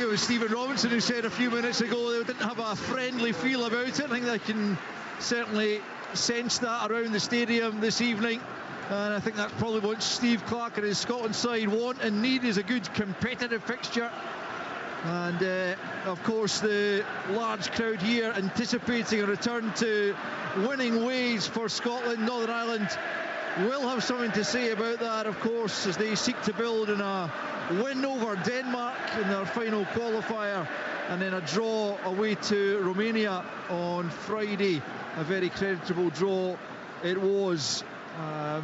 it was Stephen Robinson who said a few minutes ago they didn't have a friendly feel about it. I think they can certainly sense that around the stadium this evening, and I think that's probably what Steve Clarke and his Scotland side want and need, is a good competitive fixture. And of course the large crowd here anticipating a return to winning ways for Scotland. Northern Ireland will have something to say about that, of course, as they seek to build on a win over Denmark in their final qualifier, and then a draw away to Romania on Friday. A very creditable draw it was. The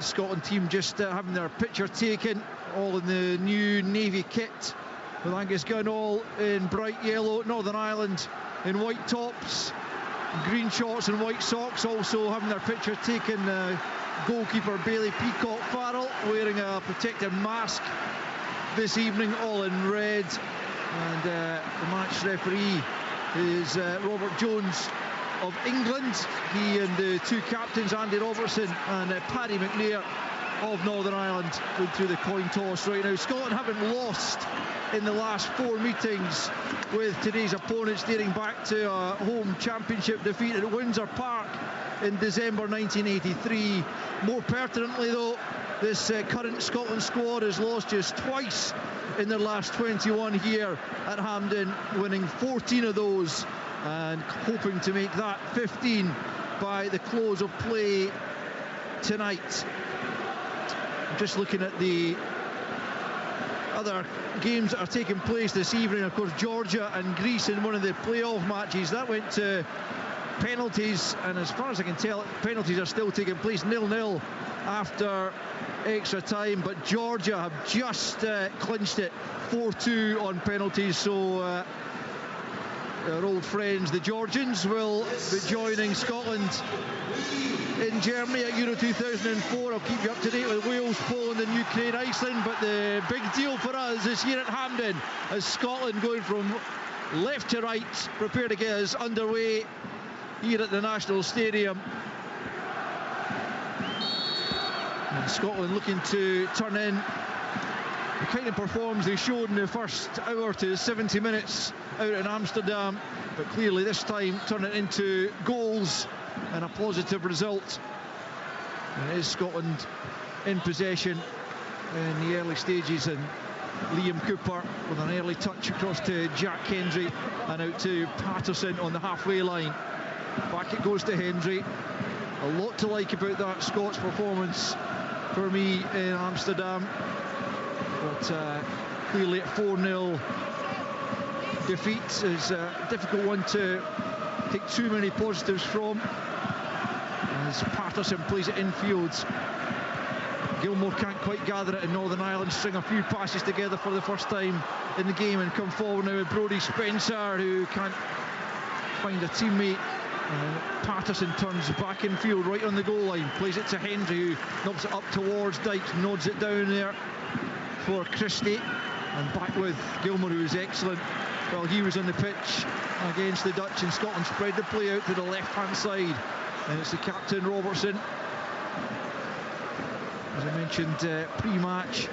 Scotland team just having their picture taken, all in the new navy kit, with Angus Gunn all in bright yellow, Northern Ireland in white tops, green shorts and white socks. Also having their picture taken, goalkeeper Bailey Peacock Farrell wearing a protective mask this evening, all in red. And the match referee is Robert Jones of England. He and the two captains, Andy Robertson and Paddy McNair of Northern Ireland, going through the coin toss right now. Scotland haven't lost in the last 4 meetings with today's opponents, dating back to a home championship defeat at Windsor Park in December 1983. More pertinently though, this current Scotland squad has lost just twice in their last 21 here at Hampden, winning 14 of those and hoping to make that 15 by the close of play tonight. I'm just looking at the other games that are taking place this evening. Of course, Georgia and Greece in one of the playoff matches that went to penalties, and as far as I can tell, penalties are still taking place, 0-0 after extra time, but Georgia have just clinched it 4-2 on penalties. So our old friends the Georgians will be joining Scotland in Germany at Euro 2004. I'll keep you up to date with Wales, Poland and Ukraine, Iceland, but the big deal for us is here at Hampden, as Scotland going from left to right prepare to get us underway here at the National Stadium. And Scotland looking to turn in the kind of performance they showed in the first hour to 70 minutes out in Amsterdam, but clearly this time turn it into goals and a positive result. And it is Scotland in possession in the early stages, and Liam Cooper with an early touch across to Jack Hendry and out to Patterson on the halfway line. Back it goes to Hendry. A lot to like about that Scots performance for me in Amsterdam, but clearly at 4-0 defeat is a difficult one to take too many positives from, as Patterson plays it infield. Gilmour can't quite gather it, and Northern Ireland string a few passes together for the first time in the game and come forward now with Brodie Spencer, who can't find a teammate. Patterson turns back in field right on the goal line, plays it to Hendry, who knocks it up towards Dykes, nods it down there for Christie, and back with Gilmour, who is excellent while he was on the pitch against the Dutch. And Scotland spread the play out to the left hand side, and it's the captain Robertson, as I mentioned pre-match,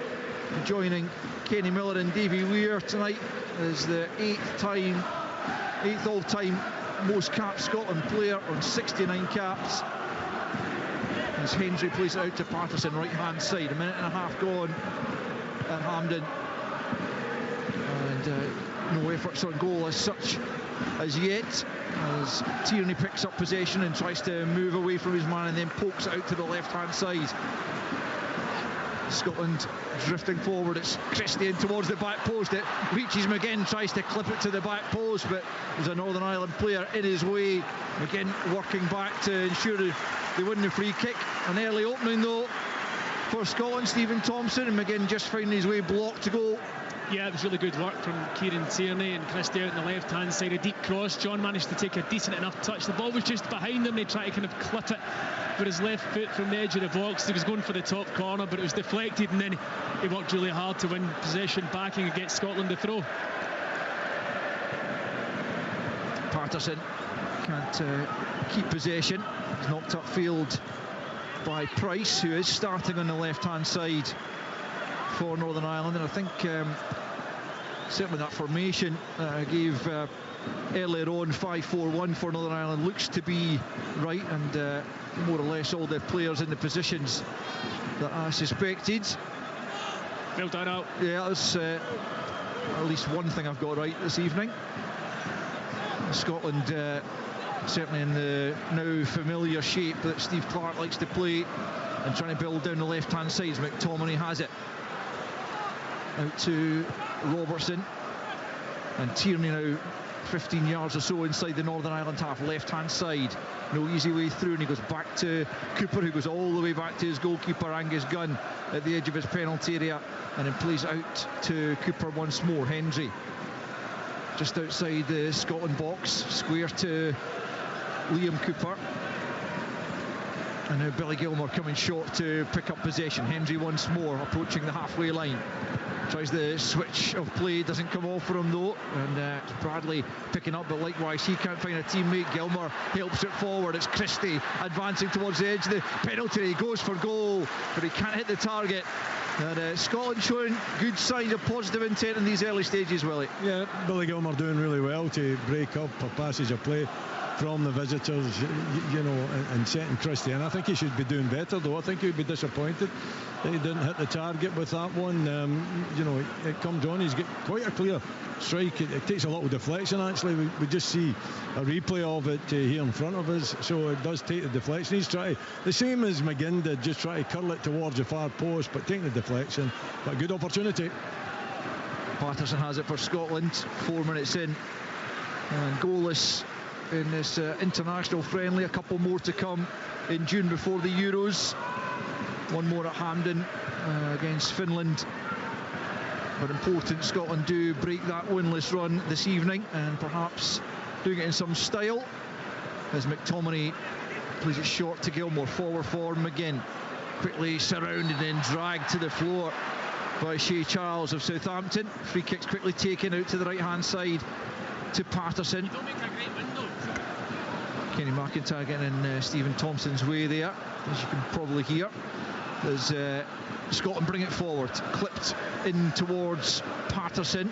joining Kenny Miller and Davy Weir tonight as the 8th all-time most capped Scotland player on 69 caps, as Hendry plays it out to Patterson right hand side. A minute and a half gone at Hampden, and no efforts on goal as such as yet, as Tierney picks up possession and tries to move away from his man and then pokes it out to the left hand side. Scotland drifting forward, it's Christie in towards the back post, it reaches McGinn, tries to clip it to the back post, but there's a Northern Ireland player in his way. McGinn working back to ensure they win the free kick. An early opening though for Scotland, Stephen Thompson, and McGinn just finding his way blocked to goal. Yeah, it was really good work from Kieran Tierney and Christie out on the left hand side. A deep cross, John managed to take a decent enough touch. The ball was just behind him, they tried to kind of clip it with his left foot from the edge of the box. He was going for the top corner, but it was deflected, and then he worked really hard to win possession, backing against Scotland to throw. Patterson can't keep possession. He's knocked upfield by Price, who is starting on the left hand side for Northern Ireland, and I think certainly that formation gave earlier on 5-4-1 for Northern Ireland looks to be right, and more or less all the players in the positions that I suspected. Well done, Al. Yeah, that's at least one thing I've got right this evening. Scotland certainly in the now familiar shape that Steve Clarke likes to play, and trying to build down the left hand side. McTominay has it out to Robertson, and Tierney now 15 yards or so inside the Northern Ireland half, left hand side, no easy way through, and he goes back to Cooper, who goes all the way back to his goalkeeper Angus Gunn at the edge of his penalty area, and then plays out to Cooper once more. Hendry just outside the Scotland box, square to Liam Cooper, and now Billy Gilmour coming short to pick up possession. Hendry once more approaching the halfway line, tries the switch of play, doesn't come off for him though, and Bradley picking up, but likewise he can't find a teammate. Gilmour helps it forward. It's Christie advancing towards the edge of the penalty. He goes for goal, but he can't hit the target. And Scotland showing good signs of positive intent in these early stages, Willie. Yeah, Billy Gilmour doing really well to break up a passage of play from the visitors, you know, and setting Christie. And I think he should be doing better, though. I think he'd be disappointed that he didn't hit the target with that one. You know, it comes on, he's got quite a clear strike. It takes a little deflection, actually. We just see a replay of it here in front of us, so it does take the deflection. He's trying, the same as McGinn did, just try to curl it towards the far post, but taking the deflection. But a good opportunity. Patterson has it for Scotland, 4 minutes in, and goalless in this international friendly. A couple more to come in June before the Euros. One more at Hampden against Finland, but important Scotland do break that winless run this evening, and perhaps doing it in some style as McTominay plays it short to Gilmour. Forward for McGinn, quickly surrounded and dragged to the floor by Shea Charles of Southampton. Free kicks quickly taken out to the right hand side to Patterson. Kenny McIntyre getting in Stephen Thompson's way there, as you can probably hear, as Scotland bring it forward, clipped in towards Patterson.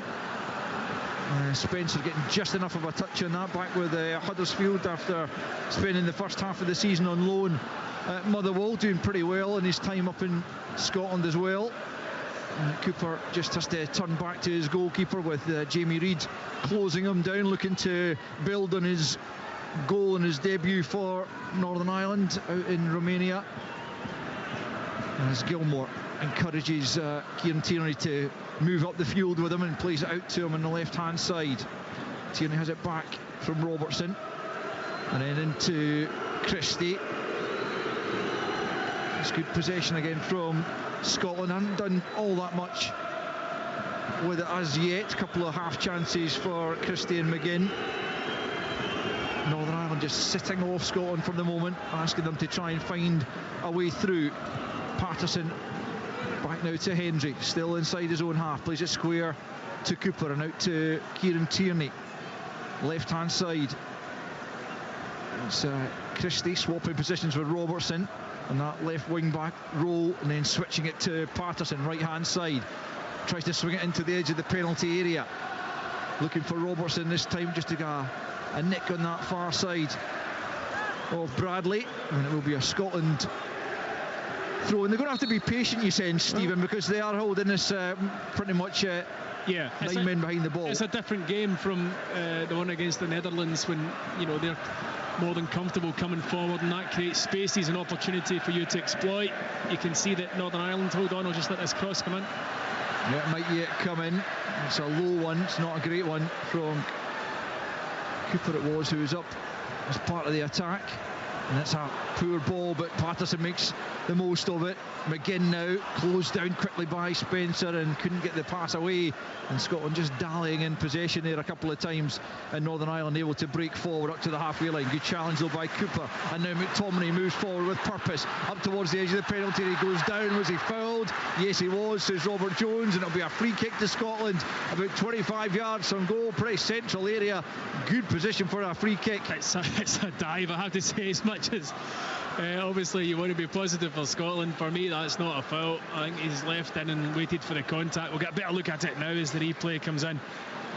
Spencer getting just enough of a touch on that, back with Huddersfield after spending the first half of the season on loan at Motherwell, doing pretty well in his time up in Scotland as well. And Cooper just has to turn back to his goalkeeper, with Jamie Reid closing him down, looking to build on his goal in his debut for Northern Ireland out in Romania. As Gilmour encourages Kieran Tierney to move up the field with him and plays it out to him on the left hand side. Tierney has it back from Robertson, and then into Christie. It's good possession again from Scotland. Haven't done all that much with it as yet. A couple of half chances for Christie and McGinn. Northern Ireland just sitting off Scotland for the moment, asking them to try and find a way through. Patterson back now to Hendry, still inside his own half, plays it square to Cooper and out to Kieran Tierney, left hand side. It's Christie swapping positions with Robertson and that left wing back role, and then switching it to Patterson, right hand side, tries to swing it into the edge of the penalty area, looking for Robertson this time, just to get a nick on that far side of Bradley, and it will be a Scotland throw. And they're going to have to be patient, you sense, Stephen, because they are holding this pretty much 9 men behind the ball. It's a different game from the one against the Netherlands, when, you know, they're more than comfortable coming forward, and that creates spaces and opportunity for you to exploit. You can see that Northern Ireland, hold on, I'll just let this cross come in. Yeah, it might yet come in. It's a low one, it's not a great one from Cooper, it was, who was up as part of the attack, and it's a poor ball, but Patterson makes the most of it. McGinn now closed down quickly by Spencer and couldn't get the pass away, and Scotland just dallying in possession there a couple of times, and Northern Ireland able to break forward up to the halfway line. Good challenge though by Cooper, and now McTominay moves forward with purpose up towards the edge of the penalty. He goes down. Was he fouled? Yes, he was, says Robert Jones, and it'll be a free kick to Scotland about 25 yards from goal, pretty central area. Good position for a free kick. It's a dive, I have to say, as much as Obviously you want to be positive for Scotland. For me, that's not a foul. I think he's left in and waited for the contact. We'll get a better look at it now as the replay comes in.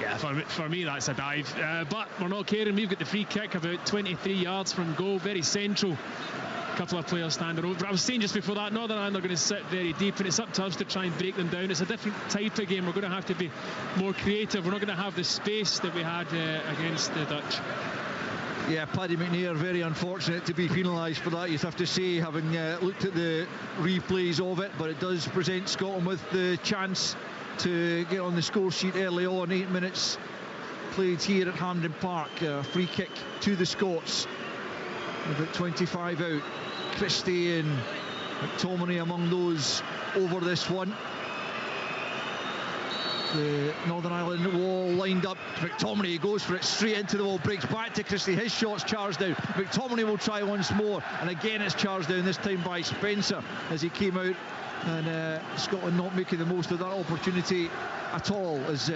Yeah, for me that's a dive, but we're not caring. We've got the free kick about 23 yards from goal, very central. A couple of players standing over. I was saying just before that, Northern Ireland are going to sit very deep, and it's up to us to try and break them down. It's a different type of game. We're going to have to be more creative. We're not going to have the space that we had against the Dutch. Yeah, Paddy McNair, very unfortunate to be penalised for that, you'd have to say, having looked at the replays of it, but it does present Scotland with the chance to get on the score sheet early on. 8 minutes played here at Hampden Park. Free kick to the Scots. About 25 out. Christie and McTominay among those over this one. The Northern Ireland wall lined up. McTominay goes for it straight into the wall, breaks back to Christie. His shot's charged down. McTominay will try once more, and again it's charged down, this time by Spencer as he came out. And Scotland not making the most of that opportunity at all as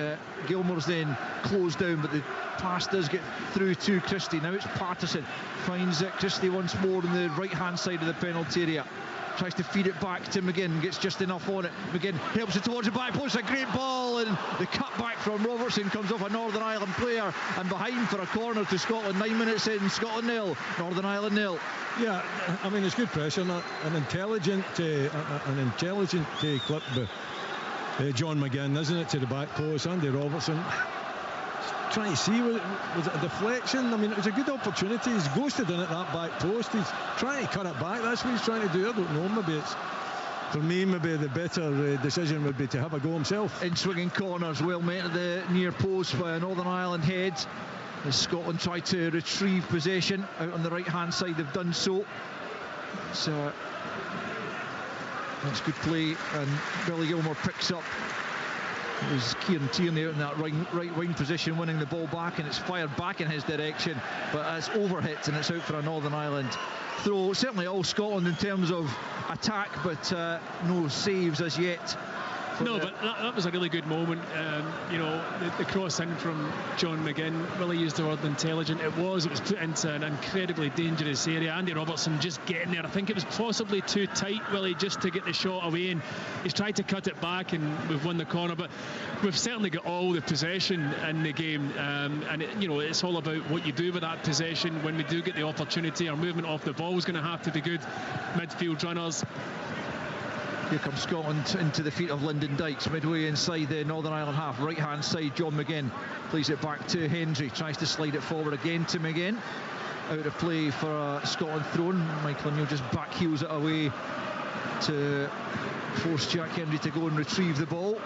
Gilmour's then closed down, but the pass does get through to Christie. Now it's Patterson, finds Christie once more on the right hand side of the penalty area, tries to feed it back to McGinn, gets just enough on it. McGinn helps it towards the back post, a great ball, and the cut back from Robertson comes off a Northern Ireland player and behind for a corner to Scotland. 9 minutes in, Scotland 0, Northern Ireland 0. Yeah, I mean, it's good pressure, an intelligent clip by John McGinn, isn't it, to the back post. Andy Robertson trying to see, was it a deflection? I mean, it was a good opportunity. He's ghosted in at that back post. He's trying to cut it back. That's what he's trying to do. I don't know. Maybe it's, for me, maybe the better decision would be to have a go himself. In swinging corners, well met at the near post by a Northern Ireland head. As Scotland try to retrieve possession out on the right hand side, they've done so. So that's good play, and Billy Gilmour picks up. It was Kieran Tierney out in that right wing position, winning the ball back, and it's fired back in his direction, but it's overhit and it's out for a Northern Ireland throw. Certainly all Scotland in terms of attack, but no saves as yet. No, but that was a really good moment. You know, the cross in from John McGinn, Willie used the word intelligent. It was put into an incredibly dangerous area. Andy Robertson just getting there. I think it was possibly too tight, Willie, just to get the shot away, and he's tried to cut it back, and we've won the corner. But we've certainly got all the possession in the game, and you know, it's all about what you do with that possession. When we do get the opportunity, our movement off the ball is going to have to be good. Midfield runners. Here comes Scotland into the feet of Lyndon Dykes, midway inside the Northern Ireland half. Right hand side, John McGinn plays it back to Hendry, tries to slide it forward again to McGinn. Out of play for a Scotland throw. Michael O'Neill just back heels it away to force Jack Hendry to go and retrieve the ball.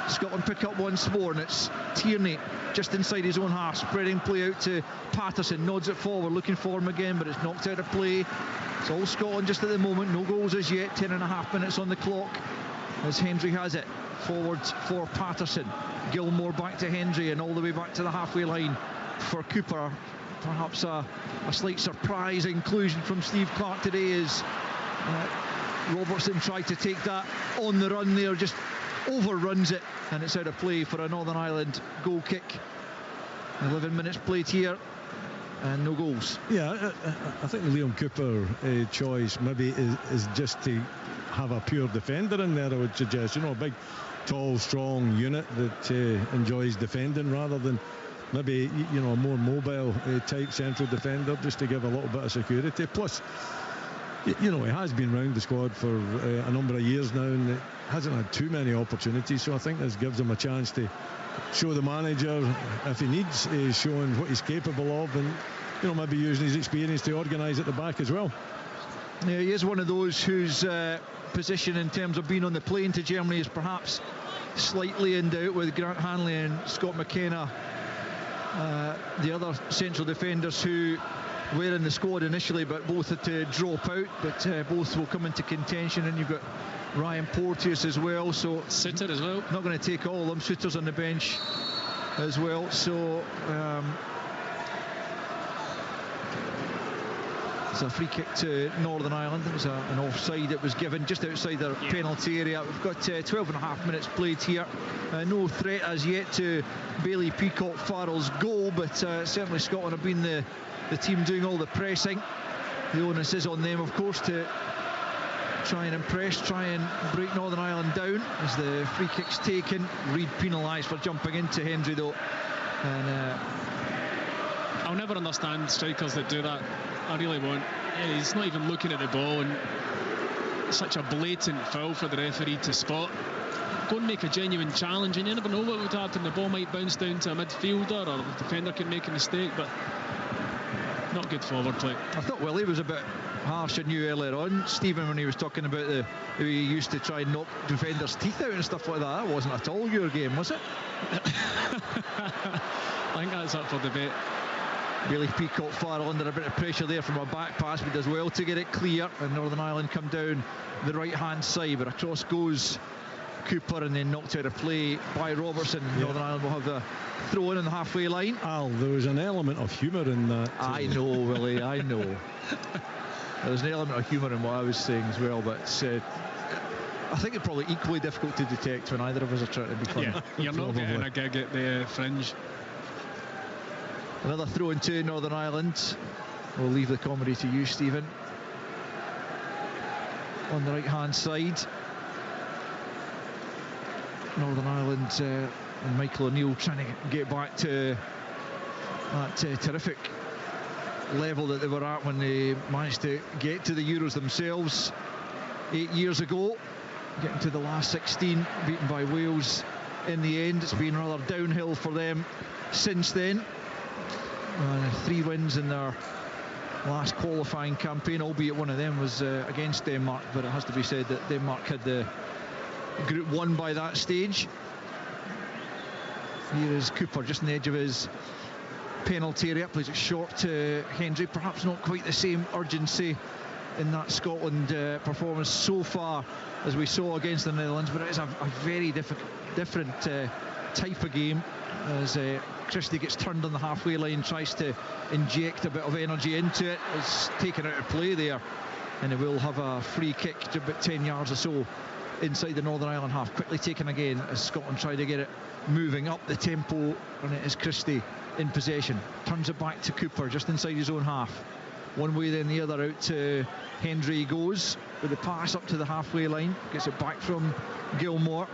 Scotland pick up once more, and it's Tierney just inside his own half, spreading play out to Patterson, nods it forward, looking for him again, but it's knocked out of play. It's all Scotland just at the moment, no goals as yet. 10.5 minutes on the clock as Hendry has it forward for Patterson. Gilmour back to Hendry, and all the way back to the halfway line for Cooper. Perhaps a slight surprise inclusion from Steve Clarke today as Robertson tried to take that on the run there, just overruns it, and it's out of play for a Northern Ireland goal kick. 11 minutes played here and no goals. Yeah, I think Liam Cooper choice maybe is just to have a pure defender in there, I would suggest. You know, a big, tall, strong unit that enjoys defending rather than maybe, you know, a more mobile type central defender, just to give a little bit of security. Plus, you know, he has been round the squad for a number of years now, and hasn't had too many opportunities, so I think this gives him a chance to show the manager, if he needs, showing what he's capable of, and, you know, maybe using his experience to organise at the back as well. Yeah, he is one of those whose position in terms of being on the plane to Germany is perhaps slightly in doubt, with Grant Hanley and Scott McKenna, the other central defenders who were in the squad initially but both had to drop out, but both will come into contention. And you've got Ryan Porteous as well, so Suter as well, not going to take all of them. Suter's on the bench as well, so it's a free kick to Northern Ireland. It was an offside that was given just outside their penalty area. We've got 12.5 minutes played here. No threat as yet to Bailey Peacock Farrell's goal, but certainly Scotland have been the team doing all the pressing. the onus is on them, of course, to try and impress, try and break Northern Ireland down as the free kick's taken. Reid penalised for jumping into Hendry though, and I'll never understand strikers that do that. I really won't. He's not even looking at the ball, and such a blatant foul for the referee to spot. Go and make a genuine challenge, and you never know what would happen. The ball might bounce down to a midfielder, or the defender can make a mistake, but not good forward play. I thought Willie was a bit harsh on you earlier on, Stephen, when he was talking about the way he used to try and knock defenders' teeth out and stuff like that. That wasn't at all your game, was it? I think that's up for debate. Bailey Peacock far under a bit of pressure there from a back pass, but does well to get it clear, and Northern Ireland come down the right hand side, but across goes Cooper and then knocked out of play by Robertson. Northern Ireland will have the throw in on the halfway line. Al, there was an element of humour in that. I know, Willie, I know. There's an element of humour in what I was saying as well, but I think it's probably equally difficult to detect when either of us are trying to be funny. Yeah, you're not getting a gig at the fringe. Another throw into Northern Ireland. We'll leave the comedy to you, Stephen. On the right hand side, Northern Ireland and Michael O'Neill trying to get back to that terrific level that they were at when they managed to get to the Euros themselves 8 years ago, getting to the last 16, beaten by Wales in the end. It's been rather downhill for them since then. 3 wins in their last qualifying campaign, albeit one of them was against Denmark, but it has to be said that Denmark had the Group 1 by that stage. Here is Cooper just on the edge of his penalty area, plays it short to Hendry. Perhaps not quite the same urgency in that Scotland performance so far as we saw against the Netherlands, but it is a very different type of game as Christie gets turned on the halfway line, tries to inject a bit of energy into it. It's taken out of play there, and it will have a free kick to about 10 yards or so inside the Northern Ireland half. Quickly taken again as Scotland try to get it moving up the tempo, and it is Christie in possession. Turns it back to Cooper just inside his own half. One way then the other, out to Hendry he goes with the pass up to the halfway line, gets it back from Gilmore.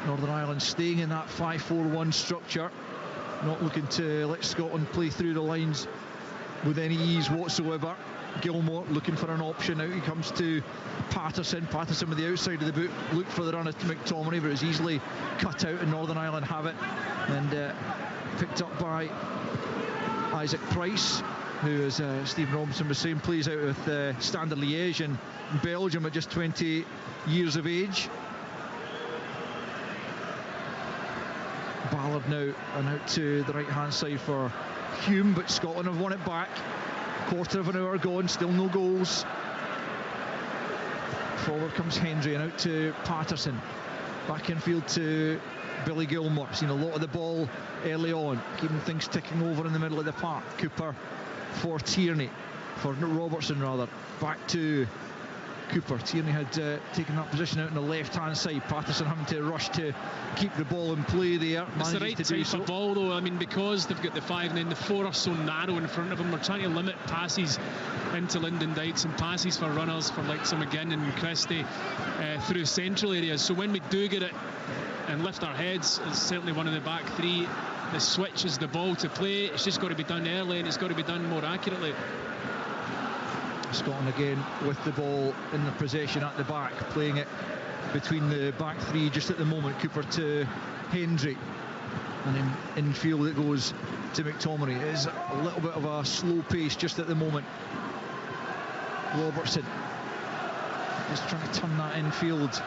Northern Ireland staying in that 5-4-1 structure, not looking to let Scotland play through the lines with any ease whatsoever. Gilmore looking for an option. Out he comes to Patterson. Patterson with the outside of the boot, looked for the run at McTominay, but it was easily cut out, and Northern Ireland have it, and picked up by Isaac Price, who, as Stephen Robinson was saying, plays out with Standard Liège in Belgium at just 20 years of age. Ballard now, and out to the right hand side for Hume, but Scotland have won it back. Quarter of an hour gone, still no goals. Forward comes Hendry, and out to Patterson. Back infield to Billy Gilmore. Seen a lot of the ball early on, keeping things ticking over in the middle of the park. Cooper for Tierney, for Robertson rather. Back to Cooper. Tierney had taken that position out on the left hand side. Patterson having to rush to keep the ball in play there. It's the right type of ball though. I mean, because they've got the 5 and then the 4 are so narrow in front of them, we're trying to limit passes into Lyndon Dykes and passes for runners for like some McGinn and Christie through central areas. So when we do get it and lift our heads, it's certainly one of the back 3, the switch is the ball to play. It's just got to be done early, and it's got to be done more accurately. Scotland again with the ball in the possession at the back, playing it between the back 3 just at the moment. Cooper to Hendry, and then infield it goes to McTominay. It is a little bit of a slow pace just at the moment. Robertson is trying to turn that infield.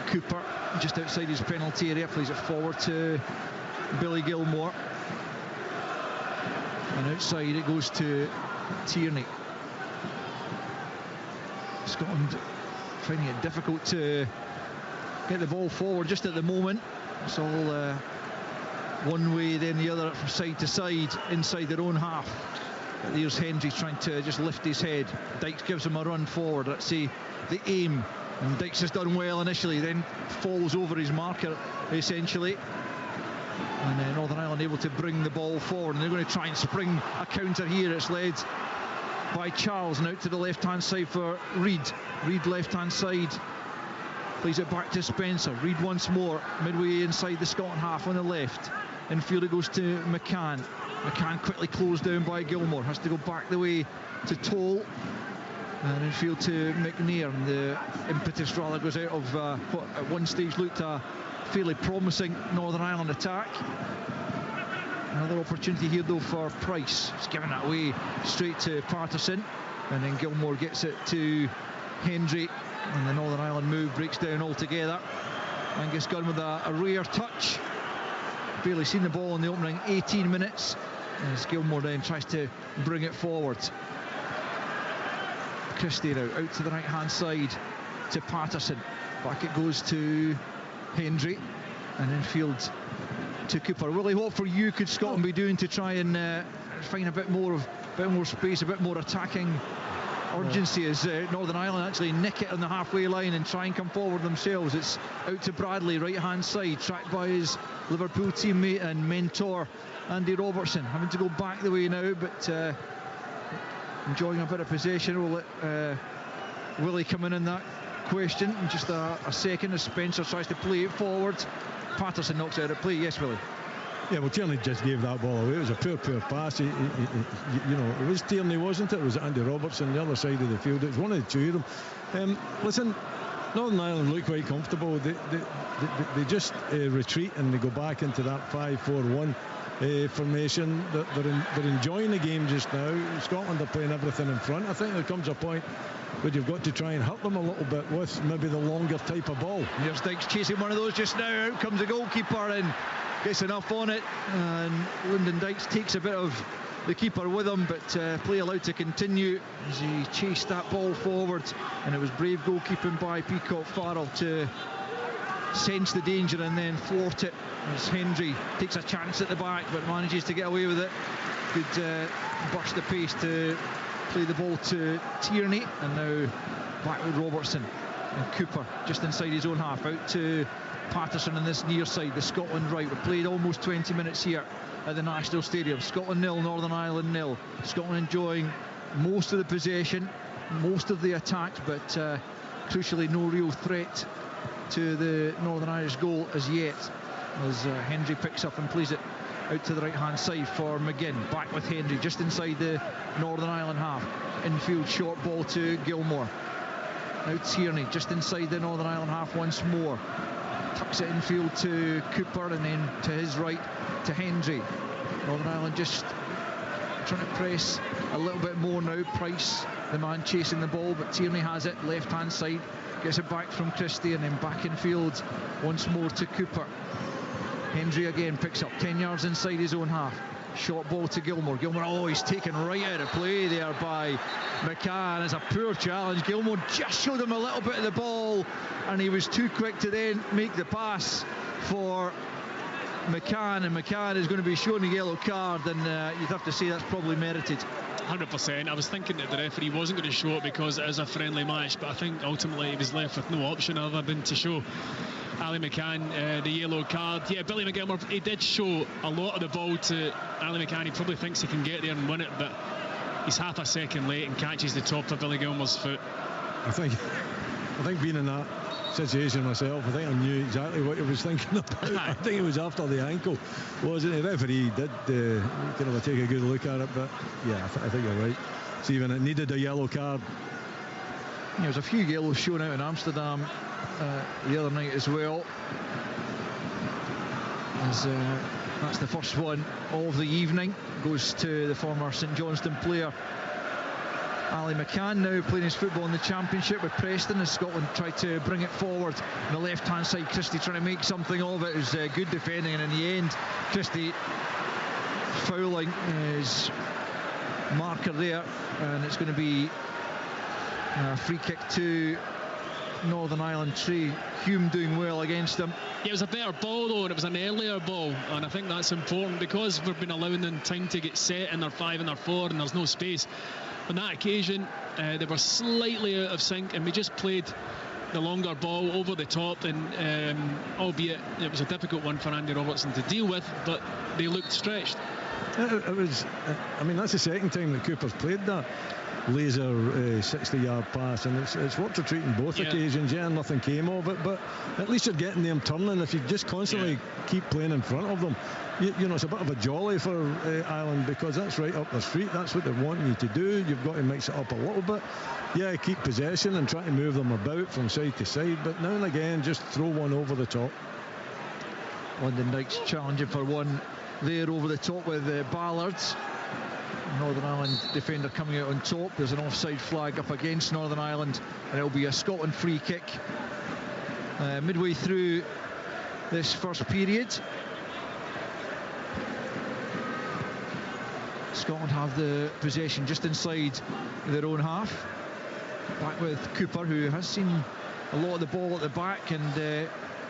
Cooper just outside his penalty area, plays it forward to Billy Gilmore, and outside it goes to Tierney. Scotland finding it difficult to get the ball forward just at the moment. It's all one way then the other from side to side inside their own half. But there's Hendry trying to just lift his head. Dykes gives him a run forward. Let's see the aim, and Dykes has done well initially, then falls over his marker essentially. And Northern Ireland able to bring the ball forward, and they're going to try and spring a counter here. It's led by Charles, and out to the left-hand side for Reid. Reid left-hand side, plays it back to Spencer. Reid once more, midway inside the Scotland half on the left. Infield it goes to McCann. McCann quickly closed down by Gilmour, has to go back the way to Toll. And infield to McNair, and the impetus rather goes out of what at one stage looked a fairly promising Northern Ireland attack. Another opportunity here though for Price. He's giving that away straight to Patterson, and then Gilmour gets it to Hendry, and the Northern Ireland move breaks down altogether. Angus Gunn with a rare touch. Barely seen the ball in the opening 18 minutes, as Gilmour then tries to bring it forward. Christie out to the right hand side to Patterson. Back it goes to Hendry, and infield to Cooper. Willie, what for you could Scotland be doing to try and find a bit more space, a bit more attacking urgency, as Northern Ireland actually nick it on the halfway line and try and come forward themselves? It's out to Bradley, right hand side, tracked by his Liverpool teammate and mentor Andy Robertson, having to go back the way now, but enjoying a bit of possession. We'll let Willie come in that question in just a second, as Spencer tries to play it forward. Patterson knocks out a play. Yes, Willie? Yeah, well, Tierney just gave that ball away. It was a poor pass. You know, it was Tierney, wasn't it? It was Andy Robertson, the other side of the field. It was one of the two of them. Listen, Northern Ireland look quite comfortable. They just retreat, and they go back into that 5-4-1 formation. They're enjoying the game just now. Scotland are playing everything in front. I think there comes a point where you've got to try and hurt them a little bit with maybe the longer type of ball. Here's Dykes chasing one of those just now. Out comes the goalkeeper and gets enough on it, and Lyndon Dykes takes a bit of the keeper with him, but play allowed to continue as he chased that ball forward, and it was brave goalkeeping by Peacock Farrell to sense the danger and then thwart it, as Hendry takes a chance at the back but manages to get away with it. Good burst of pace to play the ball to Tierney, and now back with Robertson and Cooper just inside his own half, out to Patterson on this near side, the Scotland right. We've played almost 20 minutes here at the National Stadium. Scotland 0, Northern Ireland 0. Scotland enjoying most of the possession, most of the attacks, but crucially no real threat to the Northern Irish goal as yet, as Hendry picks up and plays it out to the right hand side for McGinn. Back with Hendry just inside the Northern Ireland half. Infield short ball to Gilmour. Now Tierney just inside the Northern Ireland half once more. Tucks it infield to Cooper, and then to his right to Hendry. Northern Ireland just trying to press a little bit more now. Price, the man chasing the ball, but Tierney has it left hand side, gets it back from Christie, and then back infield once more to Cooper. Hendry again picks up 10 yards inside his own half. Short ball to Gilmour. Gilmour, he's taken right out of play there by McCann. It's a poor challenge. Gilmour just showed him a little bit of the ball, and he was too quick to then make the pass for McCann, and McCann is going to be shown a yellow card, and you'd have to say that's probably merited. 100%. I was thinking that the referee wasn't going to show it because it is a friendly match, but I think ultimately he was left with no option other than to show Ali McCann the yellow card. Yeah, Billy McGilmore, he did show a lot of the ball to Ali McCann. He probably thinks he can get there and win it, but he's half a second late and catches the top of Billy Gilmour's foot. I think being in that situation myself, I think I knew exactly what he was thinking about. I think it was after the ankle, wasn't it? The referee did kind of take a good look at it, but yeah, I think you're right, Stephen. It needed a yellow card. There's a few yellows shown out in Amsterdam the other night as well, as that's the first one of the evening. Goes to the former St Johnstone player Ali McCann, now playing his football in the Championship with Preston, as Scotland tried to bring it forward on the left hand side. Christie trying to make something of it. It was good defending, and in the end Christie fouling his marker there, and it's going to be a free kick to Northern Ireland. Trey Hume doing well against them. Yeah, it was a better ball though, and it was an earlier ball, and I think that's important because we've been allowing them time to get set in their 5 and their 4, and there's no space. On that occasion they were slightly out of sync, and we just played the longer ball over the top, and albeit it was a difficult one for Andy Robertson to deal with, but they looked stretched. It was, I mean, that's the second time that Cooper's played that laser 60-yard pass, and it's worked a treat in both occasions. Nothing came of it, but at least you're getting them turning. If you just constantly keep playing in front of them, you know, it's a bit of a jolly for Ireland, because that's right up their street. That's what they're wanting you to do. You've got to mix it up a little bit. Keep possession and try to move them about from side to side, but now and again just throw one over the top. London Knights challenging for one there over the top with Ballard. Northern Ireland defender coming out on top. There's an offside flag up against Northern Ireland, and it'll be a Scotland free kick midway through this first period. Scotland have the possession just inside their own half. Back with Cooper, who has seen a lot of the ball at the back, and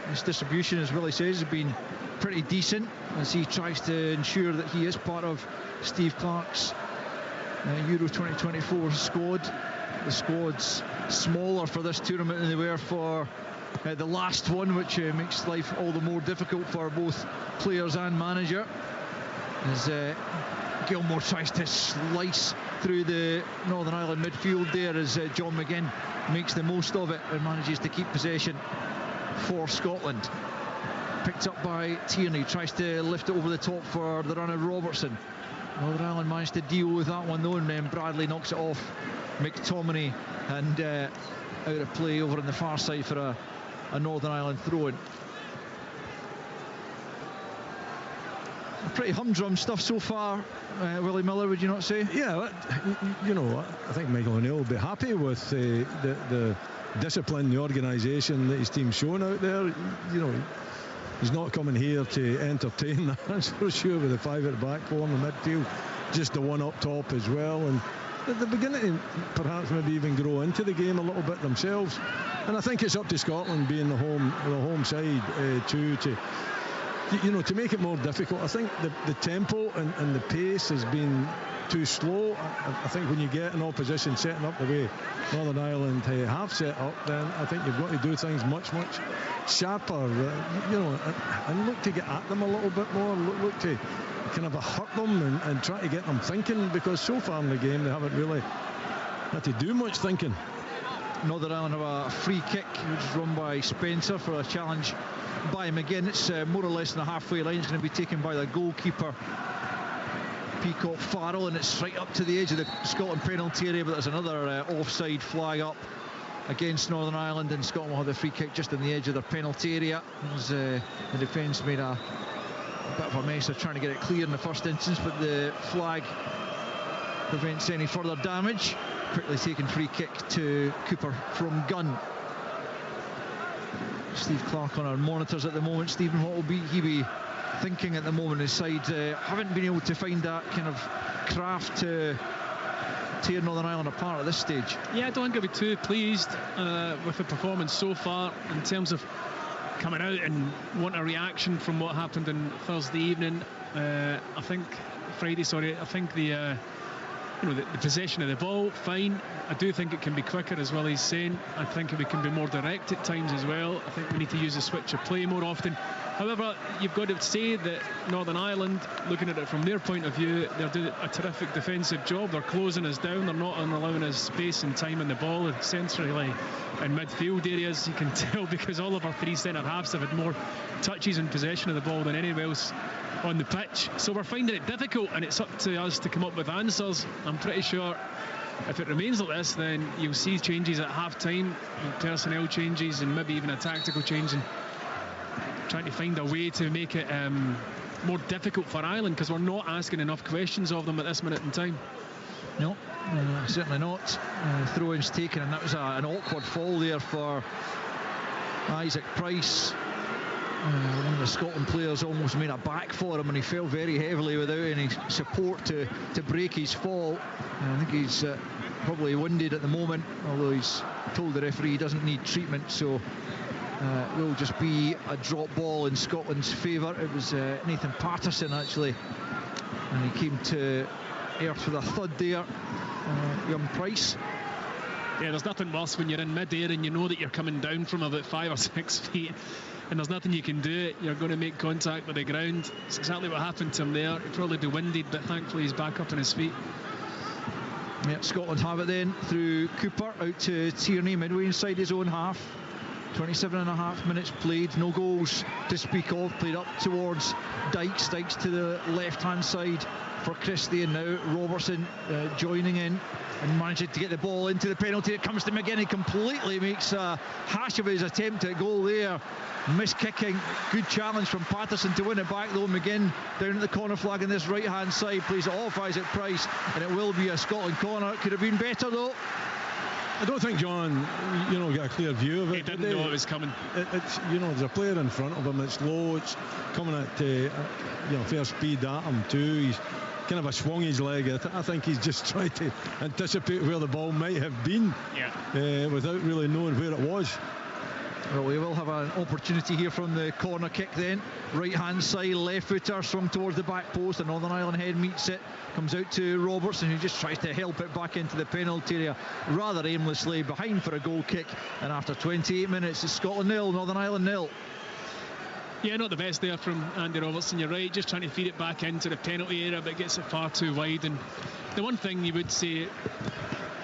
his distribution, as Willie says, has been pretty decent as he tries to ensure that he is part of Steve Clarke's Euro 2024 squad. The squad's smaller for this tournament than they were for the last one, which makes life all the more difficult for both players and manager, as Gilmore tries to slice through the Northern Ireland midfield there, as John McGinn makes the most of it and manages to keep possession for Scotland. Picked up by Tierney, tries to lift it over the top for the runner Robertson. Northern Ireland managed to deal with that one though, and then Bradley knocks it off McTominay, and out of play over on the far side for a Northern Ireland throw-in. Pretty humdrum stuff so far, Willie Miller, would you not say? Yeah, you know, I think Michael O'Neill will be happy with the discipline, the organisation that his team's shown out there. You know, he's not coming here to entertain, that's for sure, with the five at the back, four in the midfield, just the one up top as well, and they're beginning to perhaps maybe even grow into the game a little bit themselves. And I think it's up to Scotland, being the home side, to make it more difficult. I think the tempo and the pace has been too slow. I think when you get an opposition setting up the way Northern Ireland have set up, then I think you've got to do things much sharper, and look to get at them a little bit more, look to kind of hurt them and try to get them thinking, because so far in the game they haven't really had to do much thinking. Northern Ireland have a free kick, which is run by Spencer for a challenge by McGinn. It's more or less in the halfway line. It's going to be taken by the goalkeeper, Peacock Farrell, and it's right up to the edge of the Scotland penalty area, but there's another offside flag up against Northern Ireland, and Scotland will have the free kick just in the edge of their penalty area, as the defence made a bit of a mess of trying to get it clear in the first instance, but the flag prevents any further damage. Quickly taken free kick to Cooper from Gunn. Steve Clarke on our monitors at the moment. Stephen, what will he be thinking at the moment? His side haven't been able to find that kind of craft to tear Northern Ireland apart at this stage. Yeah, I don't think I'll be too pleased with the performance so far, in terms of coming out and want a reaction from what happened on Thursday evening. I think the possession of the ball, fine. I do think it can be quicker, as well as saying. I think we can be more direct at times as well. I think we need to use the switch of play more often. However, you've got to say that Northern Ireland, looking at it from their point of view, they're doing a terrific defensive job. They're closing us down. They're not allowing us space and time in the ball, centrally in midfield areas. You can tell, because all of our three centre halves have had more touches and possession of the ball than anyone else on the pitch. So we're finding it difficult, and it's up to us to come up with answers. I'm pretty sure if it remains like this, then you'll see changes at half-time, personnel changes, and maybe even a tactical change, and trying to find a way to make it more difficult for Ireland, because we're not asking enough questions of them at this minute in time. No, certainly not. Throw-ins taken, and that was an awkward fall there for Isaac Price. One of the Scotland players almost made a back for him, and he fell very heavily without any support to break his fall. I think he's probably winded at the moment, although he's told the referee he doesn't need treatment, so it will just be a drop ball in Scotland's favour. It was Nathan Patterson, actually, and he came to earth with a thud there. Young Price. Yeah, there's nothing worse when you're in mid-air and you know that you're coming down from about 5 or 6 feet and there's nothing you can do. You're going to make contact with the ground. It's exactly what happened to him there. He'd probably be winded, but thankfully he's back up on his feet. Yeah, Scotland have it then through Cooper out to Tierney, midway inside his own half. 27.5 minutes played, no goals to speak of. Played up towards Dykes to the left-hand side for Christie, and now Robertson joining in and managing to get the ball into the penalty. It comes to McGinn. He completely makes a hash of his attempt at goal there. Miss-kicking, good challenge from Patterson to win it back though. McGinn down at the corner flag on this right-hand side, plays it off Isaac Price, and it will be a Scotland corner. It could have been better though. I don't think John, got a clear view of it. He didn't know it was coming. It's there's a player in front of him. It's low. It's coming at fair speed at him too. He's kind of swung his leg. I think he's just tried to anticipate where the ball might have been, without really knowing where it was. Well, we will have an opportunity here from the corner kick then. Right-hand side, left footer, swung towards the back post. The Northern Ireland head meets it. Comes out to Robertson, who just tries to help it back into the penalty area rather aimlessly, behind for a goal kick. And after 28 minutes, it's Scotland 0, Northern Ireland 0. Yeah, not the best there from Andy Robertson, you're right. Just trying to feed it back into the penalty area, but gets it far too wide. And the one thing you would say,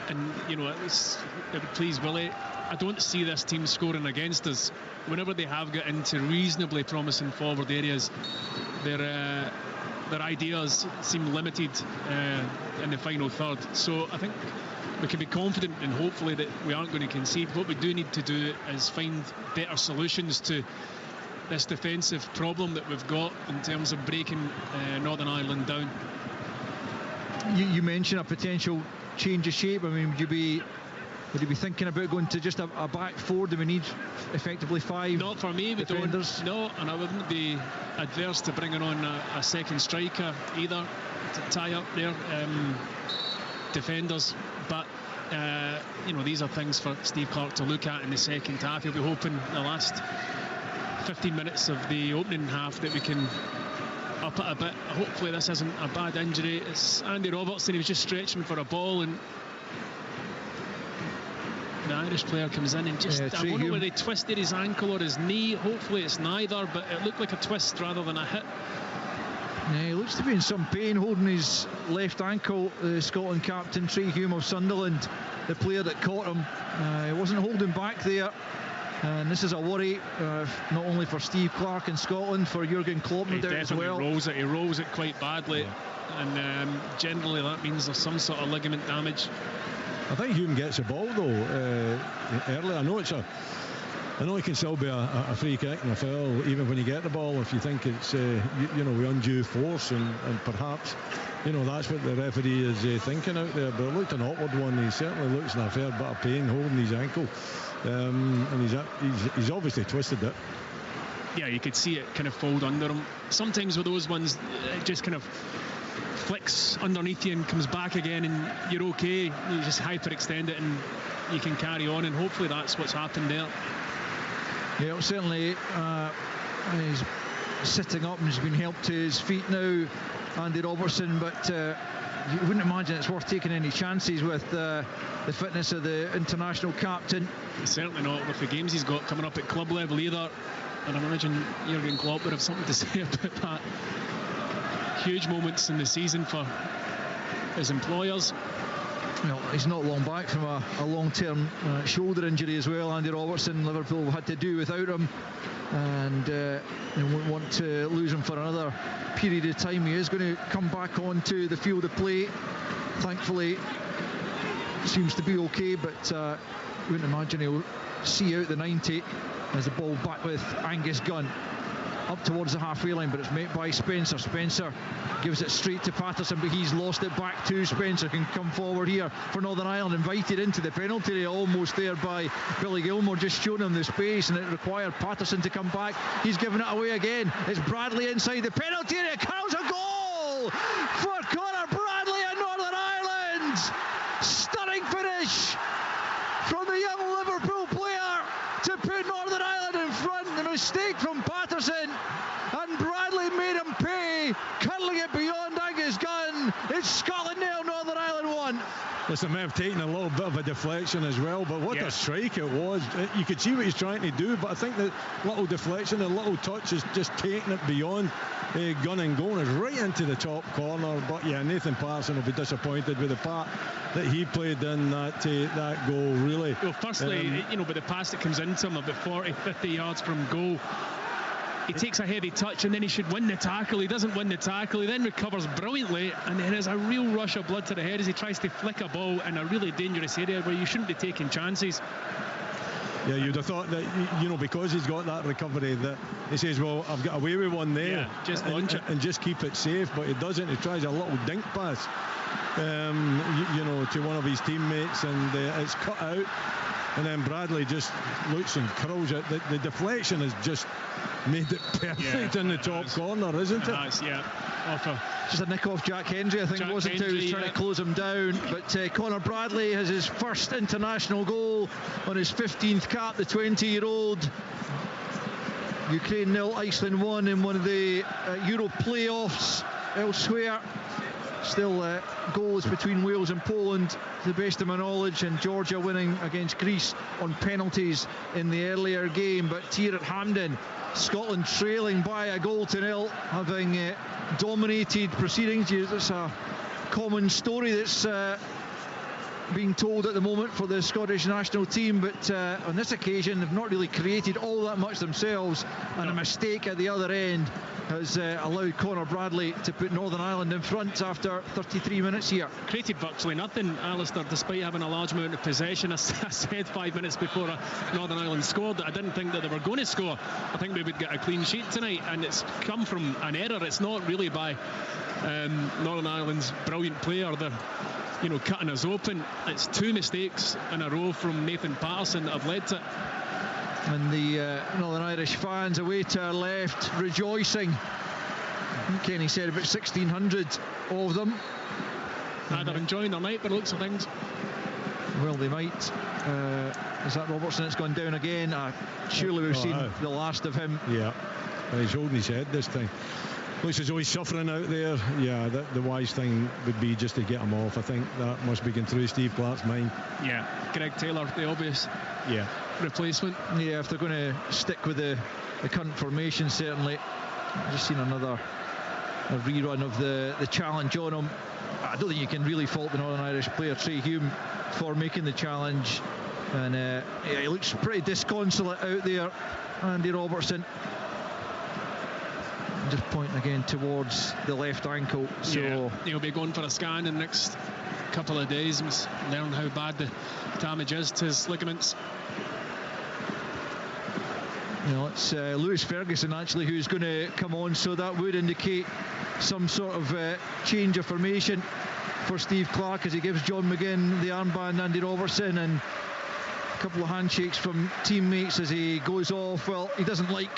and it would please Willie, I don't see this team scoring against us. Whenever they have got into reasonably promising forward areas, their ideas seem limited in the final third. So I think we can be confident and hopefully that we aren't going to concede. What we do need to do is find better solutions to this defensive problem that we've got in terms of breaking Northern Ireland down. You mentioned a potential change of shape. I mean, would you be thinking about going to just a back four? Do we need effectively 5? Not for me, we defenders? Don't. No, and I wouldn't be adverse to bringing on a second striker either to tie up their defenders. But these are things for Steve Clarke to look at in the second half. He'll be hoping the last 15 minutes of the opening half that we can up it a bit. Hopefully this isn't a bad injury. It's Andy Robertson. He was just stretching for a ball, and the Irish player comes in and just, I don't know whether he twisted his ankle or his knee. Hopefully it's neither, but it looked like a twist rather than a hit. Yeah, he looks to be in some pain holding his left ankle. The Scotland captain, Trey Hume of Sunderland, the player that caught him, he wasn't holding back there. And this is a worry, not only for Steve Clarke in Scotland, for Jurgen Klopp, no doubt as well. He rolls it quite badly, and generally that means there's some sort of ligament damage. I think Hume gets the ball though early. I know it can still be a free kick and a foul even when you get the ball, if you think it's with undue force, and perhaps that's what the referee is thinking out there. But it looked an awkward one. He certainly looks in a fair bit of pain holding his ankle, and he's obviously twisted it. Yeah, you could see it kind of fold under him. Sometimes with those ones, it just kind of flicks underneath you and comes back again, and you're okay. You just hyperextend it and you can carry on, and hopefully that's what's happened there. Yeah, well, certainly he's sitting up and he's been helped to his feet now, Andy Robertson, but you wouldn't imagine it's worth taking any chances with the fitness of the international captain. Certainly not with the games he's got coming up at club level either, and I imagine Jurgen Klopp would have something to say about that. Huge moments in the season for his employers. Well, he's not long back from a long-term shoulder injury as well, Andy Robertson. Liverpool had to do without him, and they won't want to lose him for another period of time. He is going to come back onto the field of play. Thankfully, seems to be okay, but you wouldn't imagine he'll see out the 90 as the ball back with Angus Gunn. Up towards the halfway line, but it's met by Spencer. Spencer gives it straight to Patterson, but he's lost it back to Spencer. Can come forward here for Northern Ireland, invited into the penalty area almost there by Billy Gilmour, just showing him the space, and it required Patterson to come back. He's given it away again. It's Bradley inside the penalty area. Counts a goal for Conor Bradley and Northern Ireland. Stunning finish from the young Liverpool player to put Northern Ireland in front. The mistake from Patterson, and Bradley made him pay, curling it beyond Angus Gunn. It's Scotland 0, Northern Ireland 1. Listen, may have taken a little bit of a deflection as well, but what a strike it was. You could see what he's trying to do, but I think that little deflection, a little touch is just taking it beyond gun and going. It's right into the top corner. But yeah, Nathan Patterson will be disappointed with the part that he played in that goal, really. Well, firstly, with the pass that comes into him about 40, 50 yards from goal, he takes a heavy touch and then he should win the tackle. He doesn't win the tackle. He then recovers brilliantly, and there is a real rush of blood to the head as he tries to flick a ball in a really dangerous area where you shouldn't be taking chances. Yeah, you'd have thought that, because he's got that recovery, that he says, well, I've got away with one there. Yeah, just launch it. And just keep it safe, but he doesn't. He tries a little dink pass, to one of his teammates, and it's cut out. And then Bradley just looks and curls it. The deflection has just made it perfect in the top corner, isn't it? Awful. Just a nick off Jack Hendry, I think, wasn't it? He was trying to close him down. But Conor Bradley has his first international goal on his 15th cap, the 20-year-old. Ukraine 0, Iceland 1 in one of the Euro playoffs elsewhere. Still goals between Wales and Poland, to the best of my knowledge, and Georgia winning against Greece on penalties in the earlier game. But here at Hampden, Scotland trailing by a goal to nil, having dominated proceedings. It's a common story that's being told at the moment for the Scottish national team, but on this occasion they've not really created all that much themselves, and a mistake at the other end has allowed Conor Bradley to put Northern Ireland in front after 33 minutes here. Created virtually nothing, Alistair, despite having a large amount of possession. I said 5 minutes before Northern Ireland scored that I didn't think that they were going to score. I think we would get a clean sheet tonight, and it's come from an error. It's not really by Northern Ireland's brilliant player. They're cutting us open. It's two mistakes in a row from Nathan Patterson that have led to it. And the Northern Irish fans away to our left rejoicing. Kenny said about 1,600 of them. They're enjoying their night by the looks of things. Well, they might. Is that Robertson? It's gone down again. Surely we've seen the last of him. Yeah, he's holding his head this time. Looks as though he's suffering out there. Yeah, the wise thing would be just to get him off. I think that must be going through Steve Clarke's mind. Yeah, Greg Taylor, the obvious replacement. Yeah, if they're going to stick with the current formation, certainly. I've just seen a rerun of the challenge on him. I don't think you can really fault the Northern Irish player Trey Hume for making the challenge, and he looks pretty disconsolate out there, Andy Robertson. Just pointing again towards the left ankle. So he'll be going for a scan in the next couple of days. Must learn how bad the damage is to his ligaments. It's Lewis Ferguson actually who's going to come on, so that would indicate some sort of change of formation for Steve Clarke as he gives John McGinn the armband, Andy Robertson, and a couple of handshakes from teammates as he goes off. Well, he doesn't like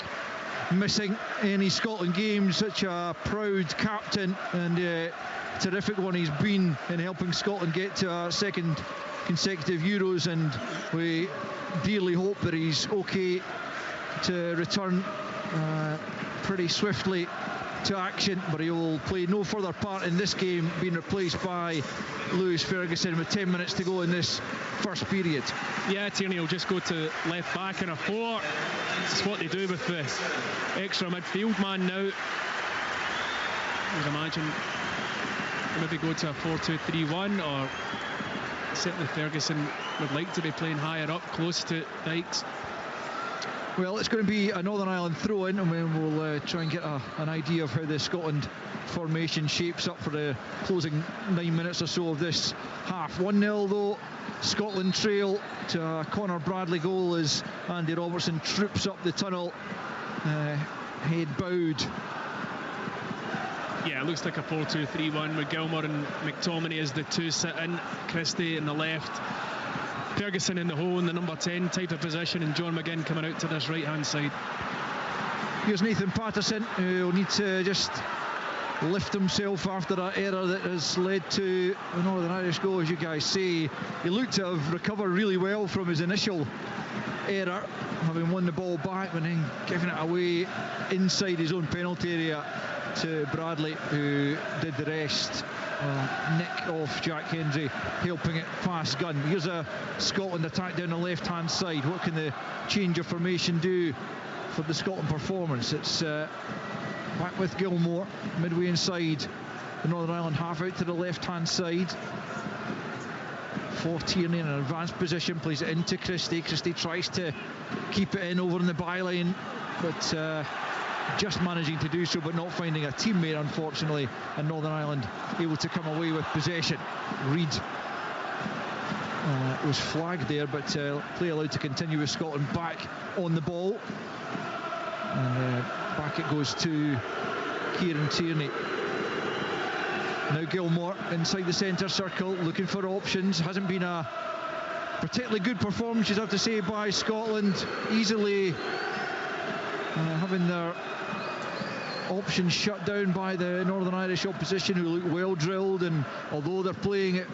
missing any Scotland games. Such a proud captain, and terrific one he's been in helping Scotland get to our second consecutive Euros, and we dearly hope that he's okay to return pretty swiftly to action, but he will play no further part in this game, being replaced by Lewis Ferguson with 10 minutes to go in this first period. Yeah, Tierney will just go to left back in a 4. It's what they do with the extra midfield man now. I would imagine maybe go to a 4-2-3-1, or certainly Ferguson would like to be playing higher up, close to Dykes. Well, it's going to be a Northern Ireland throw-in, and we'll try and get an idea of how the Scotland formation shapes up for the closing 9 minutes or so of this half. 1-0 though, Scotland trail to a Conor Bradley goal as Andy Robertson troops up the tunnel, head bowed. Yeah, it looks like a 4-2-3-1 with Gilmour and McTominay as the two sit in, Christie in the left, Ferguson in the hole in the number 10 type of position, and John McGinn coming out to this right hand side. Here's Nathan Patterson, who will need to just lift himself after that error that has led to the Northern Irish goal. As you guys say, he looked to have recovered really well from his initial error, having won the ball back and then giving it away inside his own penalty area. to Bradley, who did the rest. Nick off Jack Hendry, helping it past Gunn. Here's a Scotland attack down the left-hand side. What can the change of formation do for the Scotland performance? It's back with Gilmour, midway inside the Northern Ireland half, out to the left-hand side. For Tierney in an advanced position, plays it into Christie. Christie tries to keep it in over in the byline, but just managing to do so, but not finding a teammate, unfortunately, and Northern Ireland able to come away with possession. Reid was flagged there, but play allowed to continue with Scotland back on the ball, and back it goes to Kieran Tierney. Now Gilmour inside the centre circle, looking for options. Hasn't been a particularly good performance, you'd have to say, by Scotland. Easily having their options shut down by the Northern Irish opposition, who look well drilled, and although they're playing at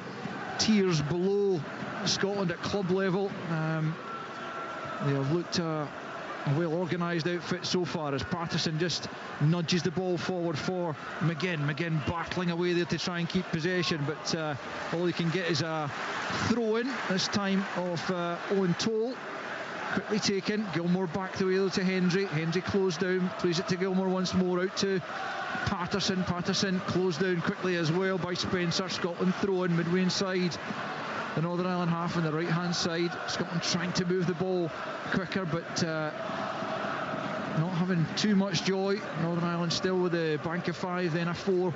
tiers below Scotland at club level, they have looked a well organised outfit so far, as Patterson just nudges the ball forward for McGinn. McGinn battling away there to try and keep possession, but all he can get is a throw in, this time of Owen Toll. Quickly taken. Gilmour back the way though to Hendry. Hendry closed down, plays it to Gilmour once more, out to Patterson. Patterson closed down quickly as well by Spencer. Scotland throw in midway inside the Northern Ireland half on the right hand side. Scotland trying to move the ball quicker, but not having too much joy. Northern Ireland still with a bank of 5, then a 4,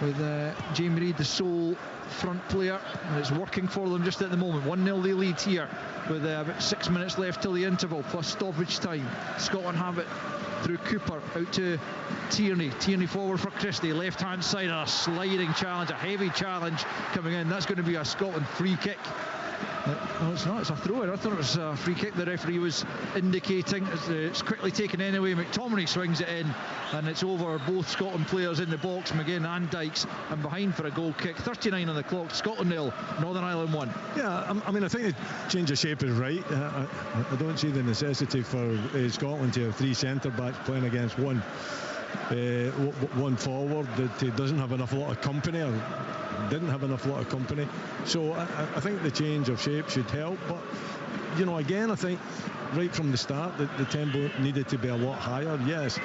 with Jamie Reid the sole front player, and it's working for them just at the moment. 1-0 they lead here with about 6 minutes left till the interval plus stoppage time. Scotland have it through Cooper, out to Tierney. Tierney forward for Christie, left hand side, and a sliding challenge, a heavy challenge coming in. That's going to be a Scotland free kick. No, it's not, it's a throw in. I thought it was a free kick the referee was indicating. It's quickly taken anyway. McTominay swings it in, and it's over both Scotland players in the box, McGinn and Dykes, and behind for a goal kick. 39 on the clock. Scotland 0, Northern Ireland 1. Yeah, I mean, I think the change of shape is right. I don't see the necessity for Scotland to have 3 centre backs playing against one forward that doesn't have enough lot of company, or didn't have enough lot of company. So I think the change of shape should help, but you know, again, I think right from the start that the tempo needed to be a lot higher. Yes,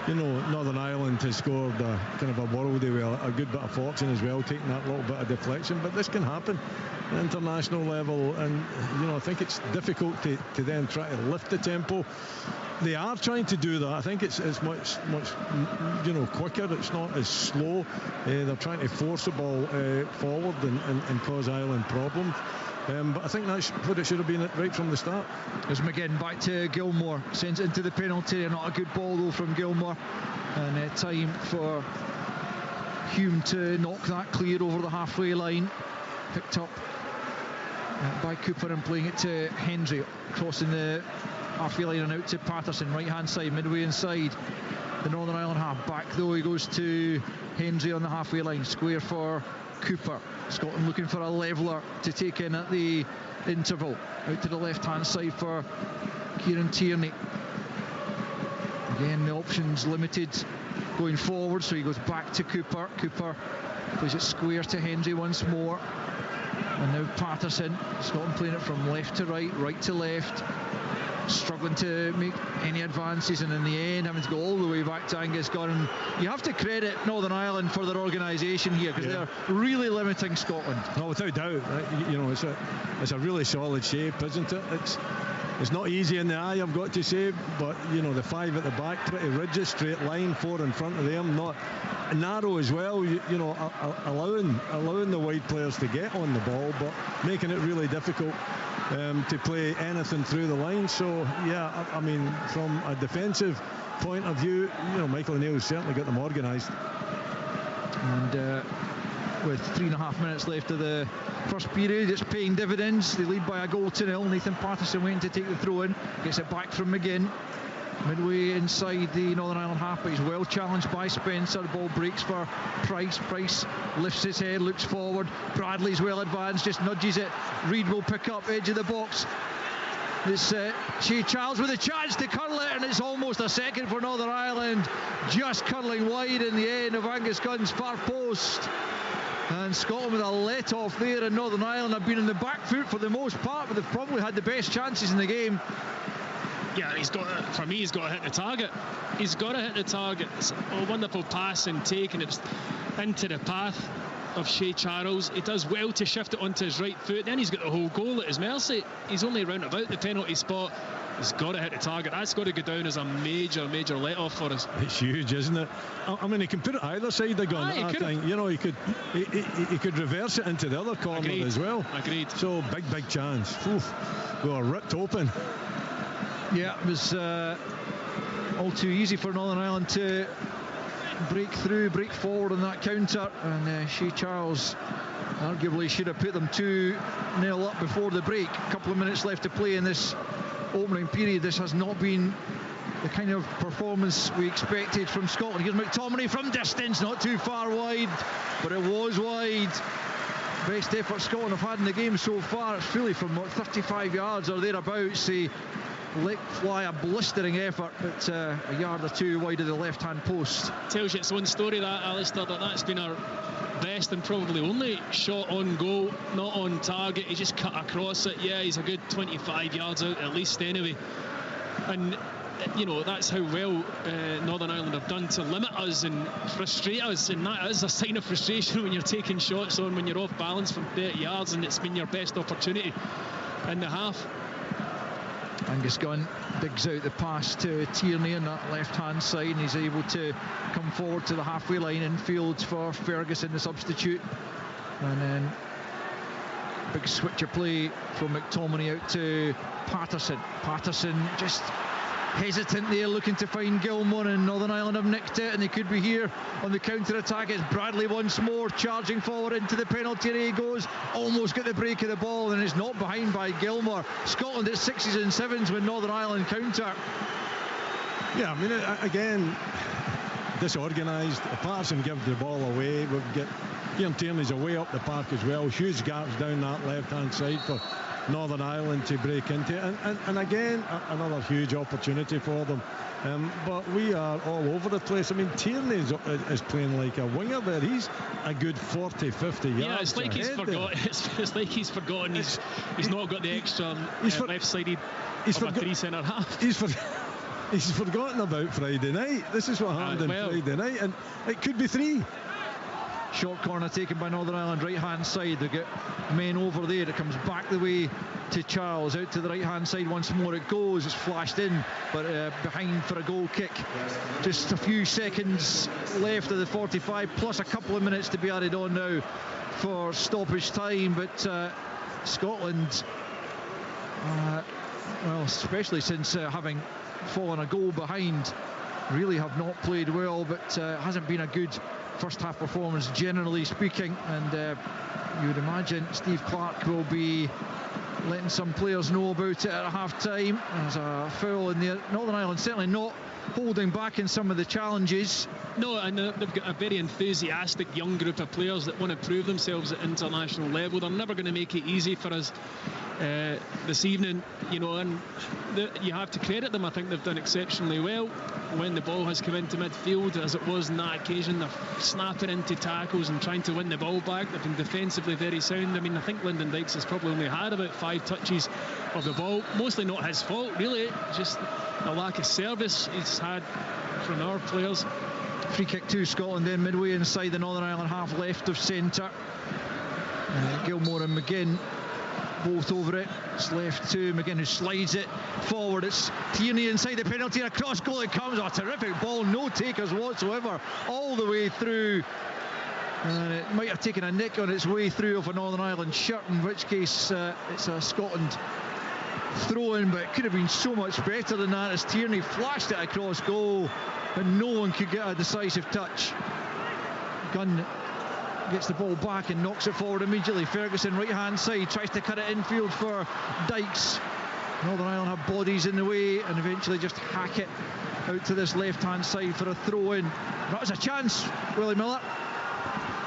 you know, Northern Ireland has scored a kind of a worldie with a good bit of fortune as well, taking that little bit of deflection, but this can happen at international level, and you know, I think it's difficult to then try to lift the tempo. They are trying to do that. I think it's much you know, quicker. It's not as slow. They're trying to force the ball forward and cause Ireland problems. But I think that's what it should have been right from the start. There's McGinn back to Gilmour, sends it into the penalty area. Not a good ball though from Gilmour, and time for Hume to knock that clear over the halfway line. Picked up by Cooper and playing it to Hendry, crossing the halfway line and out to Patterson, right hand side, midway inside the Northern Ireland half. Back though he goes to Hendry on the halfway line, square for Cooper. Scotland looking for a leveller to take in at the interval, out to the left hand side for Kieran Tierney. Again, the options limited going forward, so he goes back to Cooper. Cooper plays it square to Hendry once more, and now Patterson. Scotland playing it from left to right, right to left, struggling to make any advances, and in the end having to go all the way back to Angus Gunn. And you have to credit Northern Ireland for their organisation here, because they're really limiting Scotland. No, without doubt. You know, it's a really solid shape, isn't it? It's not easy in the eye, I've got to say, but you know, the 5 at the back, pretty rigid, straight line, 4 in front of them, not narrow as well, you know, allowing the wide players to get on the ball, but making it really difficult to play anything through the line. So yeah, I mean, from a defensive point of view, you know, Michael O'Neill's certainly got them organised. And with 3.5 minutes left of the first period, it's paying dividends. They lead by a goal to 0. Nathan Patterson waiting to take the throw in, gets it back from McGinn, midway inside the Northern Ireland half, but he's well challenged by Spencer. The ball breaks for Price. Price lifts his head, looks forward. Bradley's well advanced, just nudges it. Reid will pick up edge of the box. It's Shea Charles with a chance to curl it, and it's almost a second for Northern Ireland, just curling wide in the end of Angus Gunn's far post. And Scotland with a let off there, and Northern Ireland have been in the back foot for the most part, but they've probably had the best chances in the game. Yeah, he's got to hit the target. He's got to hit the target. It's a wonderful pass and take, and it's into the path of Shea Charles. He does well to shift it onto his right foot. Then he's got the whole goal at his mercy. He's only round about the penalty spot. He's got to hit the target. That's got to go down as a major let-off for us. It's huge, isn't it? I mean, he can put it either side of the gun. I think, you know, he could reverse it into the other corner as well. Agreed. So big chance. Oof. We were ripped open. Yeah, it was all too easy for Northern Ireland to break forward on that counter, and Shea Charles arguably should have put them 2-0 up before the break. A couple of minutes left to play in this opening period. This has not been the kind of performance we expected from Scotland. Here's McTominay from distance, not too far wide, but it was wide. Best effort Scotland have had in the game so far. It's fully from 35 yards or thereabouts. He let fly a blistering effort, but a yard or two wide of the left-hand post. Tells you its own story, that, Alistair, that's been our best and probably only shot on goal, not on target. He just cut across it. Yeah, he's a good 25 yards out at least anyway. And you know, that's how well Northern Ireland have done to limit us and frustrate us, and that is a sign of frustration when you're taking shots on, when you're off balance from 30 yards, and it's been your best opportunity in the half. Angus Gunn digs out the pass to Tierney on that left-hand side, and he's able to come forward to the halfway line in field for Ferguson, the substitute. And then big switcher play from McTominay out to Patterson. Patterson just hesitant there, looking to find Gilmour, and Northern Ireland have nicked it, and they could be here on the counter-attack. It's Bradley once more charging forward into the penalty area. He goes, almost got the break of the ball, and it's knocked behind by Gilmour. Scotland at 6s and 7s when Northern Ireland counter. Yeah, I mean, again, disorganised. Patterson gives the ball away. We've got Kieran Tierney's away up the park as well. Huge gaps down that left-hand side for Northern Ireland to break into, and again another huge opportunity for them, but we are all over the place. I mean, Tierney is playing like a winger there. He's a good 40-50 yards. Yeah, it's like he's forgotten. It's like he's forgotten. He's not got the extra left-sided of a three centre half. He's forgotten about Friday night. This is what happened on Friday night, and it could be 3. Short corner taken by Northern Ireland, right-hand side. They get men over there. It comes back the way to Charles, out to the right-hand side once more. It goes, it's flashed in, but behind for a goal kick. Just a few seconds left of the 45, plus a couple of minutes to be added on now for stoppage time. But Scotland, well, especially since having fallen a goal behind, really have not played well, but hasn't been a good first half performance generally speaking, and you would imagine Steve Clarke will be letting some players know about it at half time. There's a foul in there. Northern Ireland certainly not holding back in some of the challenges. No, and they've got a very enthusiastic young group of players that want to prove themselves at international level. They're never going to make it easy for us this evening, you know, and you have to credit them. I think they've done exceptionally well when the ball has come into midfield, as it was on that occasion. They're snapping into tackles and trying to win the ball back. They've been defensively very sound. I mean, I think Lyndon Dykes has probably only had about 5 touches of the ball, mostly not his fault really, just a lack of service he's had from our players. Free kick to Scotland then, midway inside the Northern Ireland half, left of centre. Gilmour and McGinn both over it. It's left to McGinn, who slides it forward. It's Tierney inside the penalty, and across goal it comes. A terrific ball, no takers whatsoever, all the way through. And it might have taken a nick on its way through of a Northern Ireland shirt, in which case it's a Scotland throw-in, but it could have been so much better than that, as Tierney flashed it across goal and no one could get a decisive touch. Gunn gets the ball back and knocks it forward immediately. Ferguson, right hand side, tries to cut it infield for Dykes. Northern Ireland have bodies in the way and eventually just hack it out to this left hand side for a throw in. That was a chance, Willie Miller.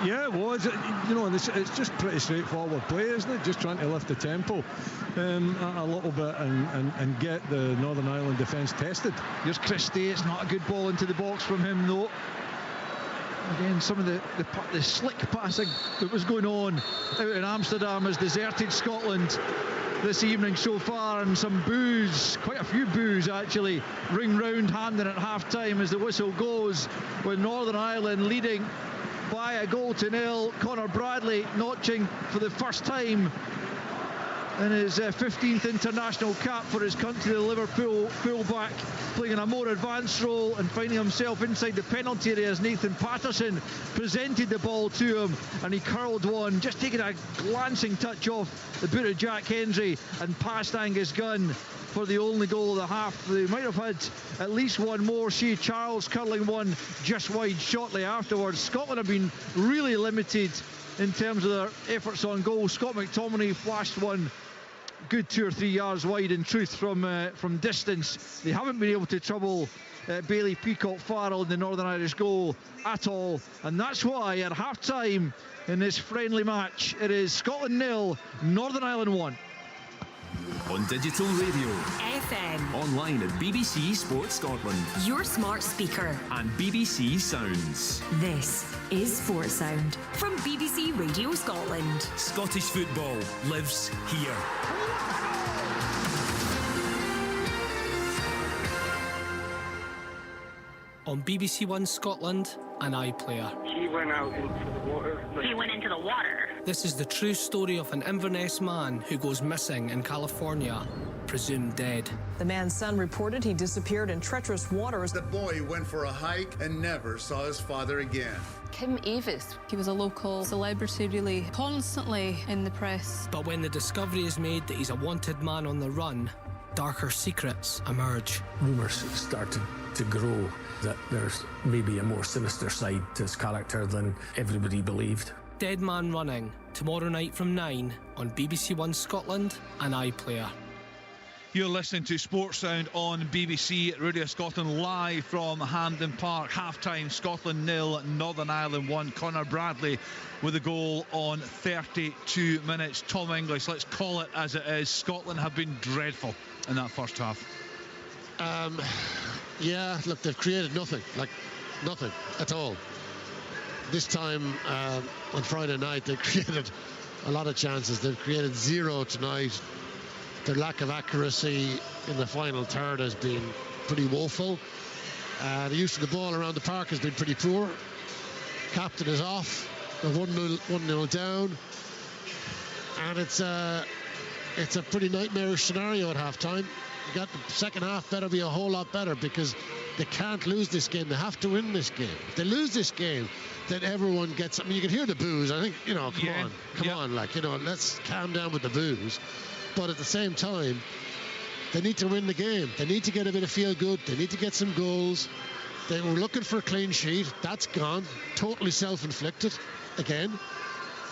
Yeah, it was. You know, it's just pretty straightforward play, isn't it? Just trying to lift the tempo a little bit and get the Northern Ireland defence tested. Here's Christie. It's not a good ball into the box from him, though. Again, some of the slick passing that was going on out in Amsterdam has deserted Scotland this evening so far, and some boos, quite a few boos actually, ring round Hampden at half-time as the whistle goes, with Northern Ireland leading by a goal to nil. Conor Bradley notching for the first time in his 15th international cap for his country, the Liverpool fullback, playing a more advanced role and finding himself inside the penalty area as Nathan Patterson presented the ball to him, and he curled one, just taking a glancing touch off the boot of Jack Hendry and past Angus Gunn for the only goal of the half. They might have had at least one more. Shea Charles curling one just wide shortly afterwards. Scotland have been really limited in terms of their efforts on goal. Scott McTominay flashed one good 2 or 3 yards wide in truth from distance. They haven't been able to trouble Bailey Peacock-Farrell in the Northern Irish goal at all, and that's why at half-time in this friendly match it is Scotland 0, Northern Ireland 1. On digital radio, FM, online at BBC Sports Scotland, your smart speaker, and BBC Sounds. This is Sports Sound from BBC Radio Scotland. Scottish football lives here. On BBC One Scotland, an iPlayer. He went out into the water. He went into the water. This is the true story of an Inverness man who goes missing in California, presumed dead. The man's son reported he disappeared in treacherous waters. The boy went for a hike and never saw his father again. Kim Avis, he was a local celebrity, really constantly in the press. But when the discovery is made that he's a wanted man on the run, darker secrets emerge. Rumours started to grow that there's maybe a more sinister side to his character than everybody believed. Dead Man Running, tomorrow night from 9 on BBC One Scotland and iPlayer. You're listening to Sports Sound on BBC Radio Scotland, live from Hampden Park. Half-time, Scotland 0, Northern Ireland 1. Conor Bradley with a goal on 32 minutes. Tom English, let's call it as it is. Scotland have been dreadful in that first half. Yeah, look, they've created nothing at all. This time on Friday night, they created a lot of chances. They've created zero tonight. Their lack of accuracy in the final third has been pretty woeful. The use of the ball around the park has been pretty poor. Captain is off. They're 1-0 down. And it's a pretty nightmarish scenario at half-time. You got the second half better be a whole lot better, because they can't lose this game. They have to win this game. If they lose this game, then everyone gets... I mean, you can hear the boos. I think, come on, let's calm down with the boos. But at the same time, they need to win the game. They need to get a bit of feel-good. They need to get some goals. They were looking for a clean sheet. That's gone. Totally self-inflicted. Again.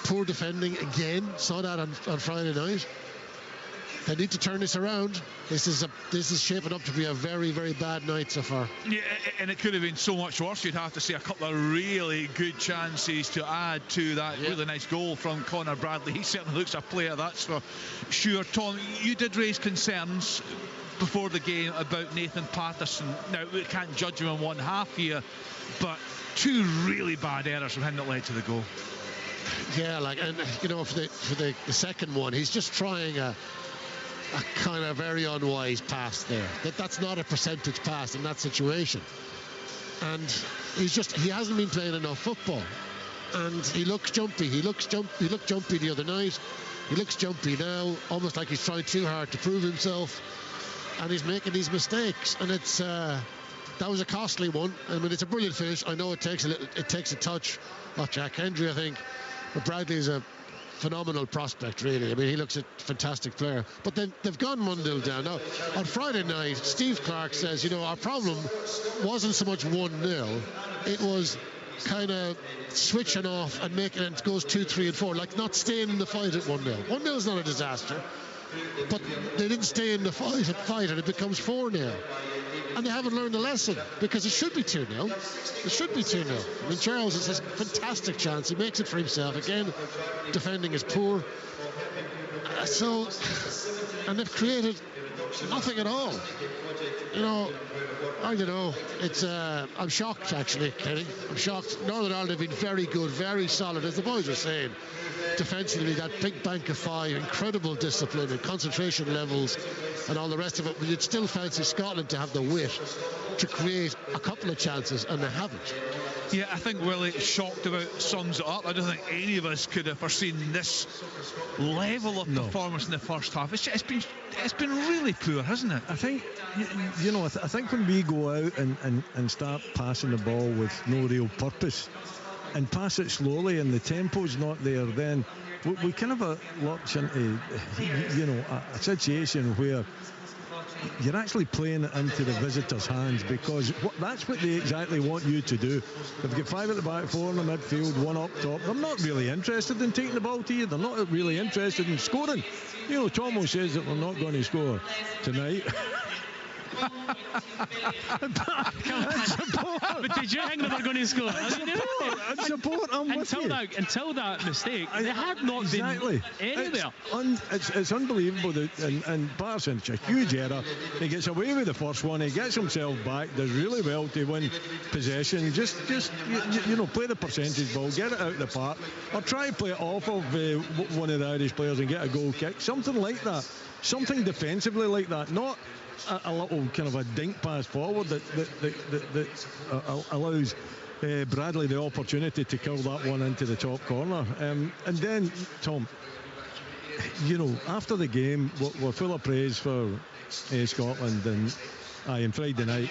Poor defending again. Saw that on Friday night. They need to turn this around. This is shaping up to be a very, very bad night so far. Yeah, and it could have been so much worse. You'd have to see a couple of really good chances to add to that really nice goal from Conor Bradley. He certainly looks a player, that's for sure. Tom, you did raise concerns before the game about Nathan Patterson. Now, we can't judge him in one half here, but two really bad errors from him that led to the goal. Yeah, for the second one, he's just trying a kind of very unwise pass there. That's not a percentage pass in that situation. And he hasn't been playing enough football. And he looks jumpy. He looked jumpy the other night. He looks jumpy now, almost like he's trying too hard to prove himself. And he's making these mistakes. And that was a costly one. I mean, it's a brilliant finish. I know it takes a touch off Jack Hendry, I think. But Bradley is a phenomenal prospect, really. I mean, he looks a fantastic player. But they've gone 1-0 down. Now, on Friday night, Steve Clarke says, our problem wasn't so much 1-0. It was kind of switching off and making it goes 2, 3 and 4, like not staying in the fight at 1-0. 1-0 is not a disaster. but they didn't stay in the fight, and it becomes 4-0. And they haven't learned the lesson, because it should be 2-0. It should be 2-0. I mean, Charles has a fantastic chance. He makes it for himself. Again, defending is poor. And they've created nothing at all. You know, I don't know. It's I'm shocked, actually, Kenny. I'm shocked. Northern Ireland have been very good, very solid, as the boys are saying. Defensively, that big bank of 5, incredible discipline and concentration levels and all the rest of it. But you'd still fancy Scotland to have the wit to create a couple of chances, and they haven't. Yeah, I think Willie shocked about sums it up. I don't think any of us could have foreseen this level of performance in the first half. It's been really poor, hasn't it? I think, you know, I think when we go out and start passing the ball with no real purpose and pass it slowly and the tempo's not there, then we kind of launch into, you know, a situation where you're actually playing it into the visitors' hands, because that's what they exactly want you to do. They've got 5 at the back, 4 in the midfield, 1 up top. They're not really interested in taking the ball to you. They're not really interested in scoring. You know, Tomo says that they're not going to score tonight. But did you think they were going to score? Until that mistake, they had not been anywhere. It's unbelievable that, and Parsons, a huge error. He gets away with the first one. He gets himself back. Does really well to win possession. Just you know, play the percentage ball, get it out of the park, or try to play it off of one of the Irish players and get a goal kick. Something like that. Something defensively like that. Not a little kind of a dink pass forward that allows Bradley the opportunity to curl that one into the top corner. And then, Tom, you know, after the game, we're full of praise for Scotland and Friday night.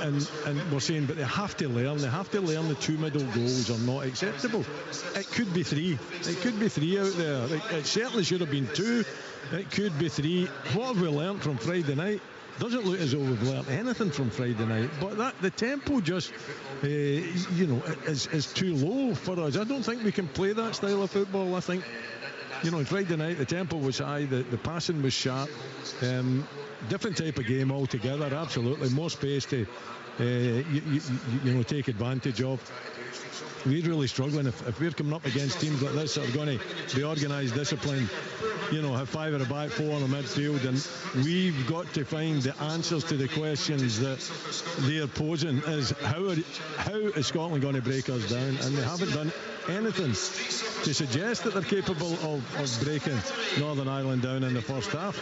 And we're saying, but they have to learn the 2 middle goals are not acceptable. It could be 3. It could be 3 out there. It certainly should have been 2. It could be 3. What have we learnt from Friday night? Doesn't look as though we've learnt anything from Friday night. But the tempo just, you know, is too low for us. I don't think we can play that style of football. I think, you know, on Friday night the tempo was high, the passing was sharp. Different type of game altogether. Absolutely, more space to you know, take advantage of. We're really struggling if we're coming up against teams like this that are going to be organised, disciplined, you know, have 5 at the back, 4 in the midfield, and we've got to find the answers to the questions that they're posing. Is how is Scotland going to break us down? And they haven't done anything to suggest that they're capable of breaking Northern Ireland down in the first half.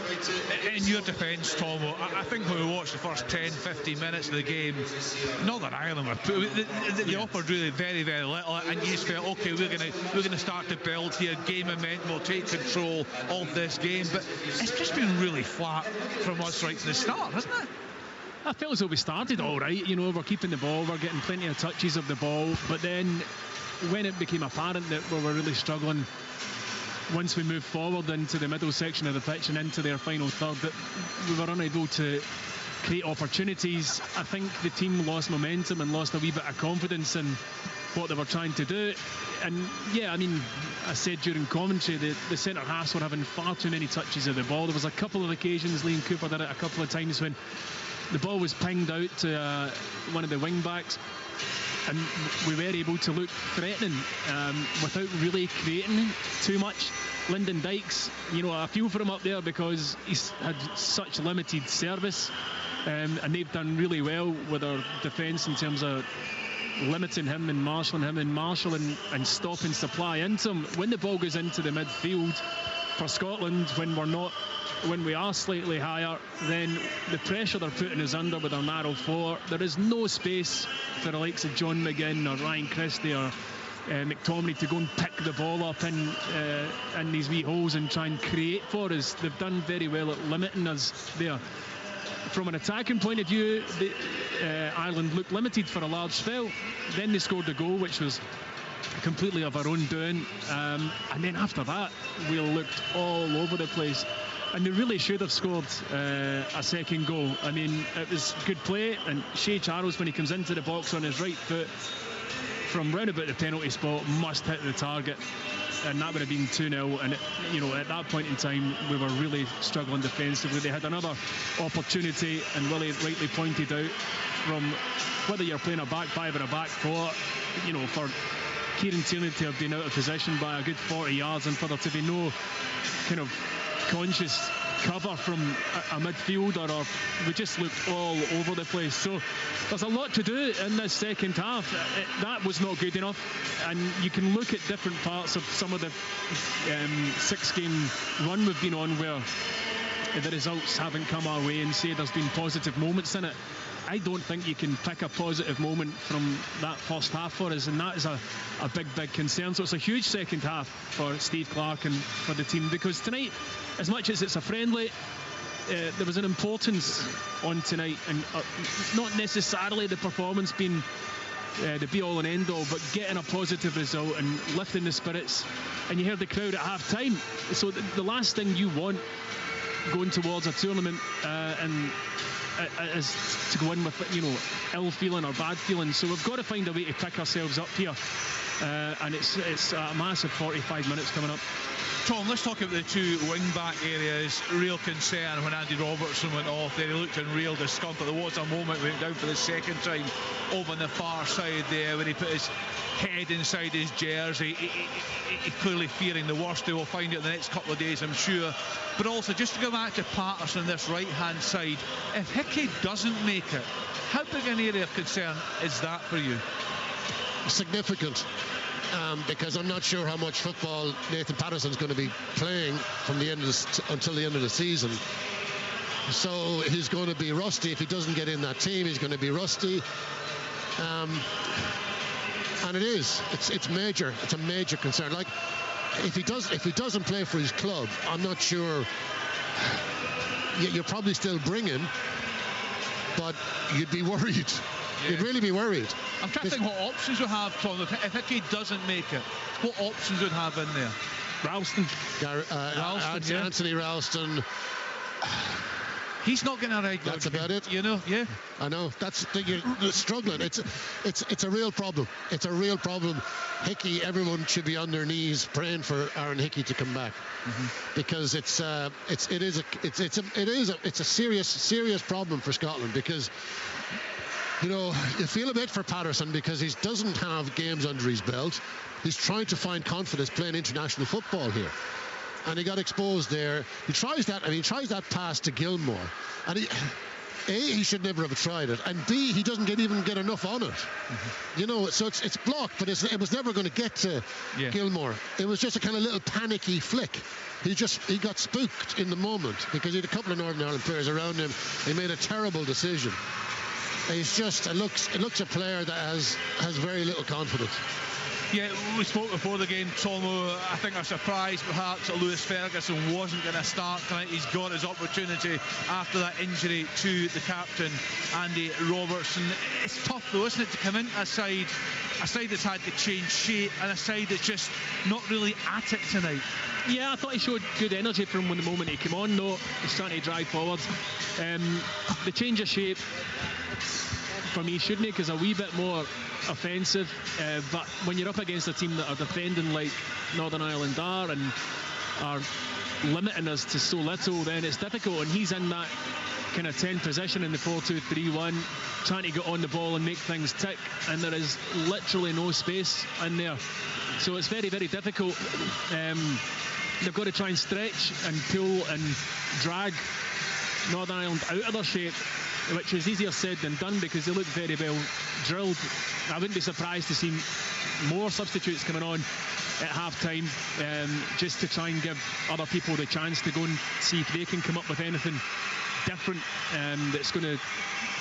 In your defence, Tomo, I think when we watched the first 10-15 minutes of the game, Northern Ireland they offered really very, very little, and you just felt, okay, we're going to start to build here, game momentum, we'll take control of this game. But it's just been really flat from us right from the start, hasn't it? I felt as though we started all right. You know, we're keeping the ball, we're getting plenty of touches of the ball, but then when it became apparent that we were really struggling once we moved forward into the middle section of the pitch and into their final third, that we were unable to create opportunities. I think the team lost momentum and lost a wee bit of confidence in what they were trying to do. And yeah, I mean, I said during commentary that the centre halves were having far too many touches of the ball. There was a couple of occasions, Liam Cooper did it a couple of times, when the ball was pinged out to one of the wing backs, and we were able to look threatening without really creating too much. Lyndon Dykes, you know, I feel for him up there because he's had such limited service, and they've done really well with our defence in terms of limiting him and marshalling and stopping supply into him. When the ball goes into the midfield for Scotland, when we are slightly higher, then the pressure they're putting us under with our narrow 4, there is no space for the likes of John McGinn or Ryan Christie or McTominay to go and pick the ball up in these wee holes and try and create for us. They've done very well at limiting us there. From an attacking point of view, Ireland looked limited for a large spell. Then they scored the goal, which was completely of our own doing, and then after that we looked all over the place, and they really should have scored a second goal. I mean, it was good play, and Shea Charles, when he comes into the box on his right foot from round about the penalty spot, must hit the target. and that would have been 2-0. And at that point in time, we were really struggling defensively. They had another opportunity, and Willie rightly pointed out, from whether you're playing a back five or a back four, for Kieran Tierney to have been out of position by a good 40 yards, and for there to be no kind of conscious cover from a midfielder, or we just looked all over the place. So there's a lot to do in this second half. That was not good enough, and you can look at different parts of some of the 6-game run we've been on where the results haven't come our way and say there's been positive moments in it. I don't think you can pick a positive moment from that first half for us, and that is a big concern. So it's a huge second half for Steve Clarke and for the team, because tonight, as much as it's a friendly, there was an importance on tonight, and not necessarily the performance being the be-all and end-all, but getting a positive result and lifting the spirits. And you heard the crowd at half-time. So the last thing you want going towards a tournament is to go in with ill feeling or bad feeling. So we've got to find a way to pick ourselves up here, and it's a massive 45 minutes coming up. Tom, let's talk about the two wing-back areas. Real concern when Andy Robertson went off there. He looked in real discomfort. There was a moment when he went down for the second time over on the far side there, when he put his head inside his jersey. He clearly fearing the worst. They will find it in the next couple of days, I'm sure. But also, just to go back to Patterson, this right-hand side, if Hickey doesn't make it, how big an area of concern is that for you? Significant. Because I'm not sure how much football Nathan Patterson's going to be playing from the end of until the end of the season. So he's going to be rusty. If he doesn't get in that team, he's going to be rusty. And it's major. It's a major concern. Like, if he doesn't play for his club, I'm not sure. You'll probably still bring him, but you'd be worried. Yeah. You'd really be worried. I'm trying to think what options we have, Tom. If Hickey doesn't make it, what options would have in there? Ralston. Anthony Ralston. He's not getting a regular. That's about it. Yeah. I know. You're struggling. It's a real problem. It's a real problem. Hickey, everyone should be on their knees praying for Aaron Hickey to come back, because it's a serious problem for Scotland, because you feel a bit for Patterson because he doesn't have games under his belt. He's trying to find confidence playing international football here, and he got exposed there. He tries that pass to Gilmore, and he should never have tried it, and B, he doesn't even get enough on it. So it's blocked, but it was never going to get to Gilmore. It was just a kind of little panicky flick. He got spooked in the moment because he had a couple of Northern Ireland players around him. He made a terrible decision. It looks a player that has very little confidence. Yeah, we spoke before the game, Tomo. I think a surprise perhaps that Lewis Ferguson wasn't going to start tonight. He's got his opportunity after that injury to the captain, Andy Robertson. It's tough though, isn't it, to come into a side that's had to change shape, and a side that's just not really at it tonight. Yeah, I thought he showed good energy from the moment he came on, though. He's trying to drive forward. The change of shape for me should make us a wee bit more offensive, but when you're up against a team that are defending like Northern Ireland are and are limiting us to so little, then it's difficult. And he's in that kind of 10 position in the 4-2-3-1, trying to get on the ball and make things tick, and there is literally no space in there, so it's very, very difficult. They've got to try and stretch and pull and drag Northern Ireland out of their shape, which is easier said than done because they look very well drilled. I wouldn't be surprised to see more substitutes coming on at half-time, just to try and give other people the chance to go and see if they can come up with anything different that's going to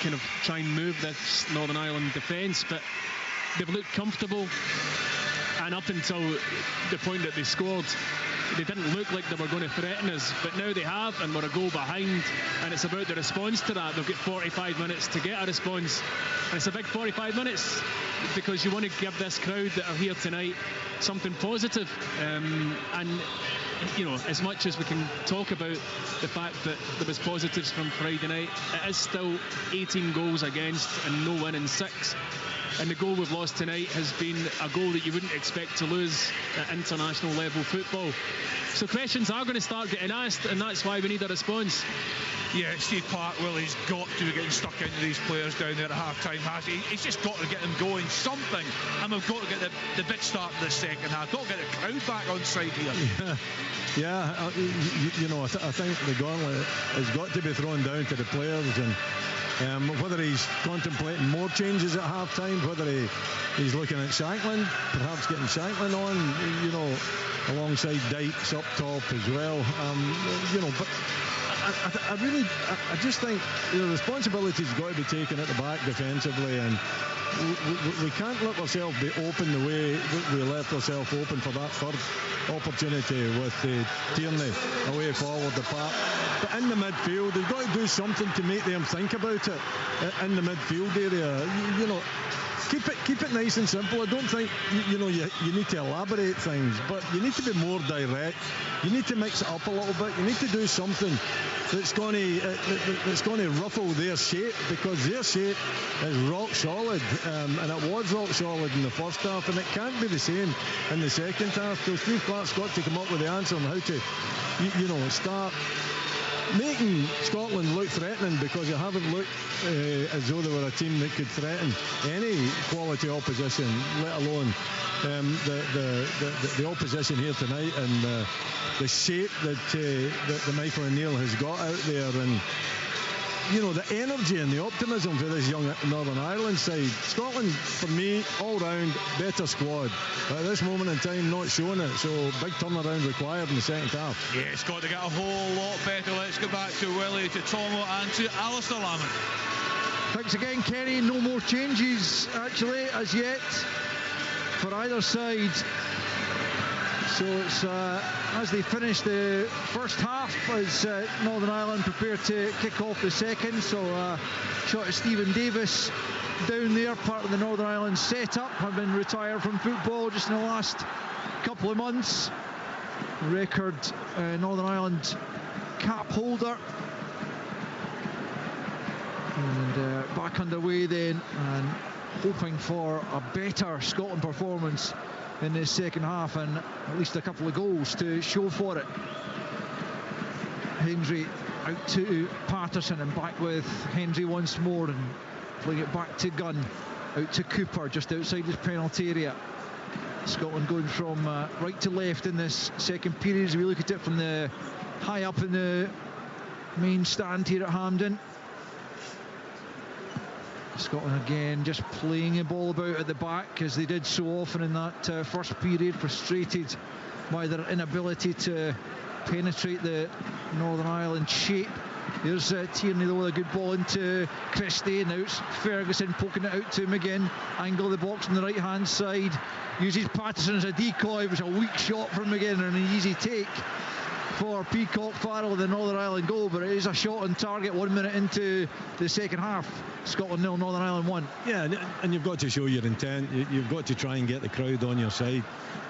kind of try and move this Northern Ireland defence. But they've looked comfortable, and up until the point that they scored, they didn't look like they were going to threaten us, but now they have, and we're a goal behind, and it's about the response to that. They've got 45 minutes to get a response, and it's a big 45 minutes because you want to give this crowd that are here tonight something positive, and as much as we can talk about the fact that there was positives from Friday night, it is still 18 goals against and no win in 6. And the goal we've lost tonight has been a goal that you wouldn't expect to lose at international level football. So questions are going to start getting asked, and that's why we need a response. Yeah, Steve Clarke, well, he's got to be getting stuck into these players down there at half-time, has he? He's just got to get them going, something. And we've got to get the big start in the second half. Got to get the crowd back on side here. Yeah, I think the gauntlet has got to be thrown down to the players, and whether he's contemplating more changes at half-time, whether he's looking at Shanklin, perhaps getting Shanklin on, alongside Dykes up top as well, but I just think the responsibility's got to be taken at the back defensively, and we can't let ourselves be open the way we left ourselves open for that third opportunity with Tierney away forward the park. But in the midfield, they've got to do something to make them think about it in the midfield area. Keep it nice and simple. I don't think you need to elaborate things, but you need to be more direct. You need to mix it up a little bit. You need to do something that's going to ruffle their shape, because their shape is rock solid, and it was rock solid in the first half, and it can't be the same in the second half. So Steve Clarke's got to come up with the answer on how to start making Scotland look threatening, because they haven't looked as though they were a team that could threaten any quality opposition, let alone the opposition here tonight, and the shape that Michael O'Neill has got out there, and the energy and the optimism for this young Northern Ireland side. Scotland, for me, all round better squad, but at this moment in time not showing it, so big turnaround required in the second half. Yeah, it's got to get a whole lot better. Let's go back to Willie, to Tomo, and to Alistair Lamont. Thanks again, Kenny. No more changes actually as yet for either side. So it's as they finish the first half, as Northern Ireland prepare to kick off the second. So shot at Stephen Davis down there, part of the Northern Ireland setup, have been retired from football just in the last couple of months. Record Northern Ireland cap holder. And back underway then, and hoping for a better Scotland performance in this second half, and at least a couple of goals to show for it. Hendry out to Patterson, and back with Hendry once more, and playing it back to Gunn, out to Cooper just outside his penalty area. Scotland going from right to left in this second period as we look at it from the high up in the main stand here at Hampden. Scotland again just playing the ball about at the back, as they did so often in that first period, frustrated by their inability to penetrate the Northern Ireland shape. There's Tierney though with a good ball into Christie. Now it's Ferguson poking it out to him again. Angle of the box on the right hand side. Uses Patterson as a decoy. It was a weak shot from him again, and an easy take for Peacock Farrell, the Northern Ireland goal, but it is a shot on target 1 minute into the second half. Scotland 0, Northern Ireland 1. Yeah, and you've got to show your intent. You've got to try and get the crowd on your side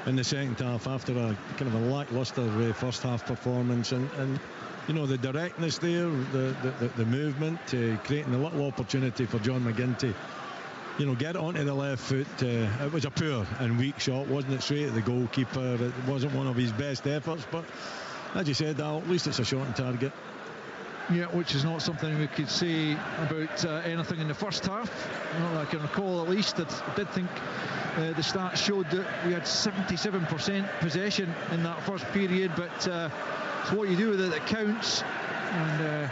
in the second half after a kind of a lacklustre first half performance, and the directness there, the movement, creating a little opportunity for John McGinn to get it onto the left foot. It was a poor and weak shot, wasn't it? Straight at the goalkeeper. It wasn't one of his best efforts, but as you said, Al, at least it's a shot on target. Yeah, which is not something we could say about anything in the first half. Well, I can recall, at least, that I did think the stats showed that we had 77% possession in that first period, but it's what you do with it that counts. And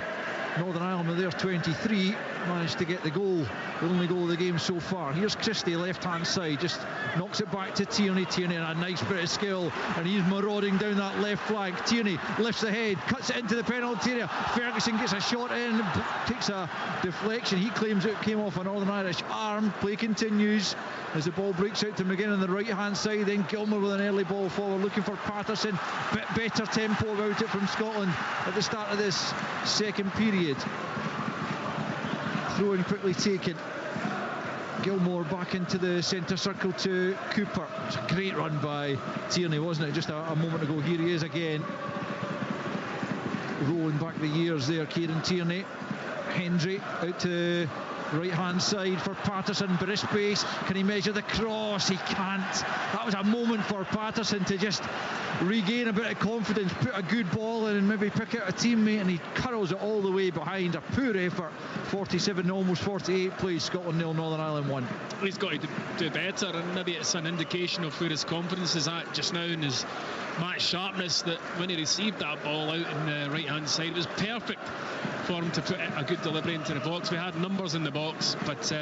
Northern Ireland with their 23 managed to get the goal, the only goal of the game so far. Here's Christie, left hand side, just knocks it back to Tierney. Tierney, a nice bit of skill, and he's marauding down that left flank. Tierney lifts the head, cuts it into the penalty area. Ferguson gets a shot in, takes a deflection. He claims it came off a Northern Irish arm. Play continues as the ball breaks out to McGinn on the right hand side. Then Gilmour with an early ball forward, looking for Patterson. Bit better tempo about it from Scotland at the start of this second period. Throw in quickly taken. Gilmore back into the centre circle to Cooper. It's a great run by Tierney, wasn't it? Just a moment ago. Here he is again, rolling back the years there, Kieran Tierney. Hendry out to right hand side for Patterson, but his space, can he measure the cross? He can't. That was a moment for Patterson to just regain a bit of confidence, put a good ball in and maybe pick out a teammate, and he curls it all the way behind. A poor effort. 47, almost 48 plays. Scotland 0, Northern Ireland 1. He's got to do better, and maybe it's an indication of where his confidence is at just now and his match sharpness, that when he received that ball out in the right hand side, it was perfect for him to put a good delivery into the box. We had numbers in the box, but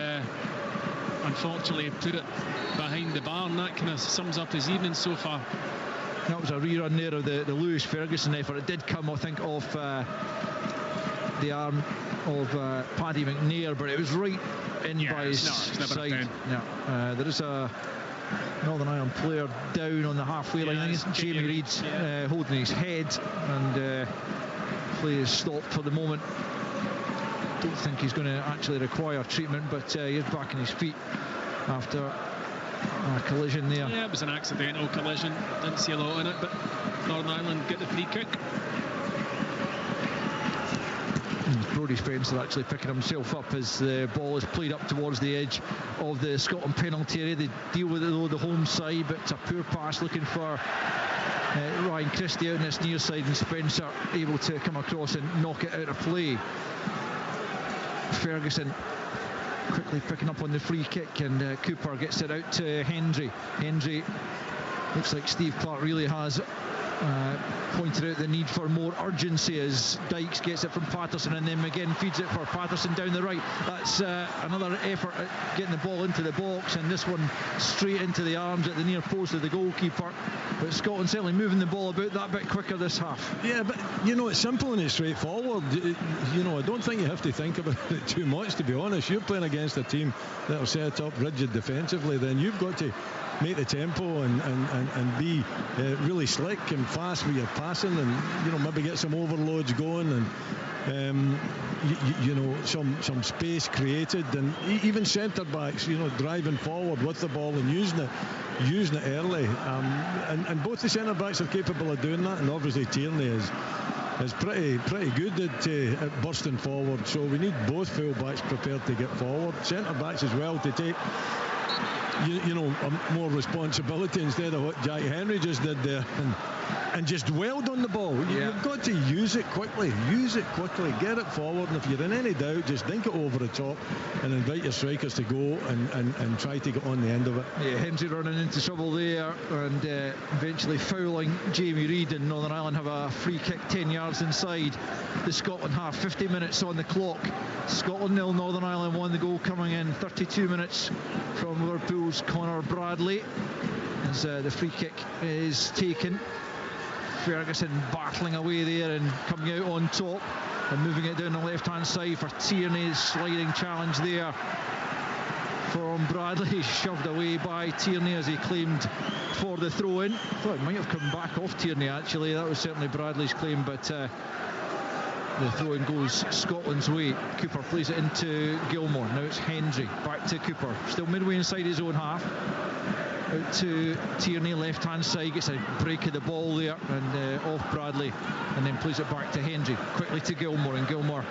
unfortunately put it behind the bar, and that kind of sums up his evening so far. That was a rerun there of the Lewis Ferguson effort. It did come, I think, off the arm of Paddy McNair, but it was right in by his side. There is a Northern Ireland player down on the halfway line. I think it's Jamie Reid holding his head, and play is stopped for the moment. Don't think he's going to actually require treatment, but he's back on his feet after a collision there. Yeah, it was an accidental collision. Didn't see a lot in it, but Northern Ireland get the free kick. Brodie Spencer actually picking himself up as the ball is played up towards the edge of the Scotland penalty area. They deal with it though, the home side, but it's a poor pass looking for Ryan Christie out on this near side, and Spencer able to come across and knock it out of play. Ferguson quickly picking up on the free kick, and Cooper gets it out to Hendry. Hendry, looks like Steve Clarke really has pointed out the need for more urgency as Dykes gets it from Patterson, and then McGinn feeds it for Patterson down the right. That's another effort at getting the ball into the box, and this one straight into the arms at the near post of the goalkeeper. But Scotland certainly moving the ball about that bit quicker this half. Yeah, but you know, it's simple and it's straightforward. You know, I don't think you have to think about it too much, to be honest. You're playing against a team that are set up rigid defensively, then you've got to make the tempo and be really slick and fast with your passing, and you know, maybe get some overloads going, and you know, some space created, and even centre backs, you know, driving forward with the ball and using it early, and both the centre backs are capable of doing that, and obviously Tierney is pretty good at bursting forward, so we need both full backs prepared to get forward, centre backs as well to take you know, more responsibility instead of what Jack Henry just did there, and just dwelled on the ball. You've got to use it quickly, get it forward, and if you're in any doubt, just dink it over the top and invite your strikers to go and try to get on the end of it. Yeah, Hendry running into trouble there, and eventually fouling Jamie Reid, and Northern Ireland have a free kick 10 yards inside the Scotland half. 50 minutes on the clock. Scotland 0, Northern Ireland 1. The goal coming in 32 minutes from Liverpool's Connor Bradley as the free kick is taken. Ferguson battling away there and coming out on top and moving it down the left hand side for Tierney's sliding challenge there from Bradley, shoved away by Tierney as he claimed for the throw in. Thought it might have come back off Tierney actually. That was certainly Bradley's claim, but the throw in goes Scotland's way. Cooper plays it into Gilmore. Now it's Hendry back to Cooper, still midway inside his own half. Out to Tierney, left hand side, gets a break of the ball there and off Bradley, and then plays it back to Hendry, quickly to Gilmore, and Gilmore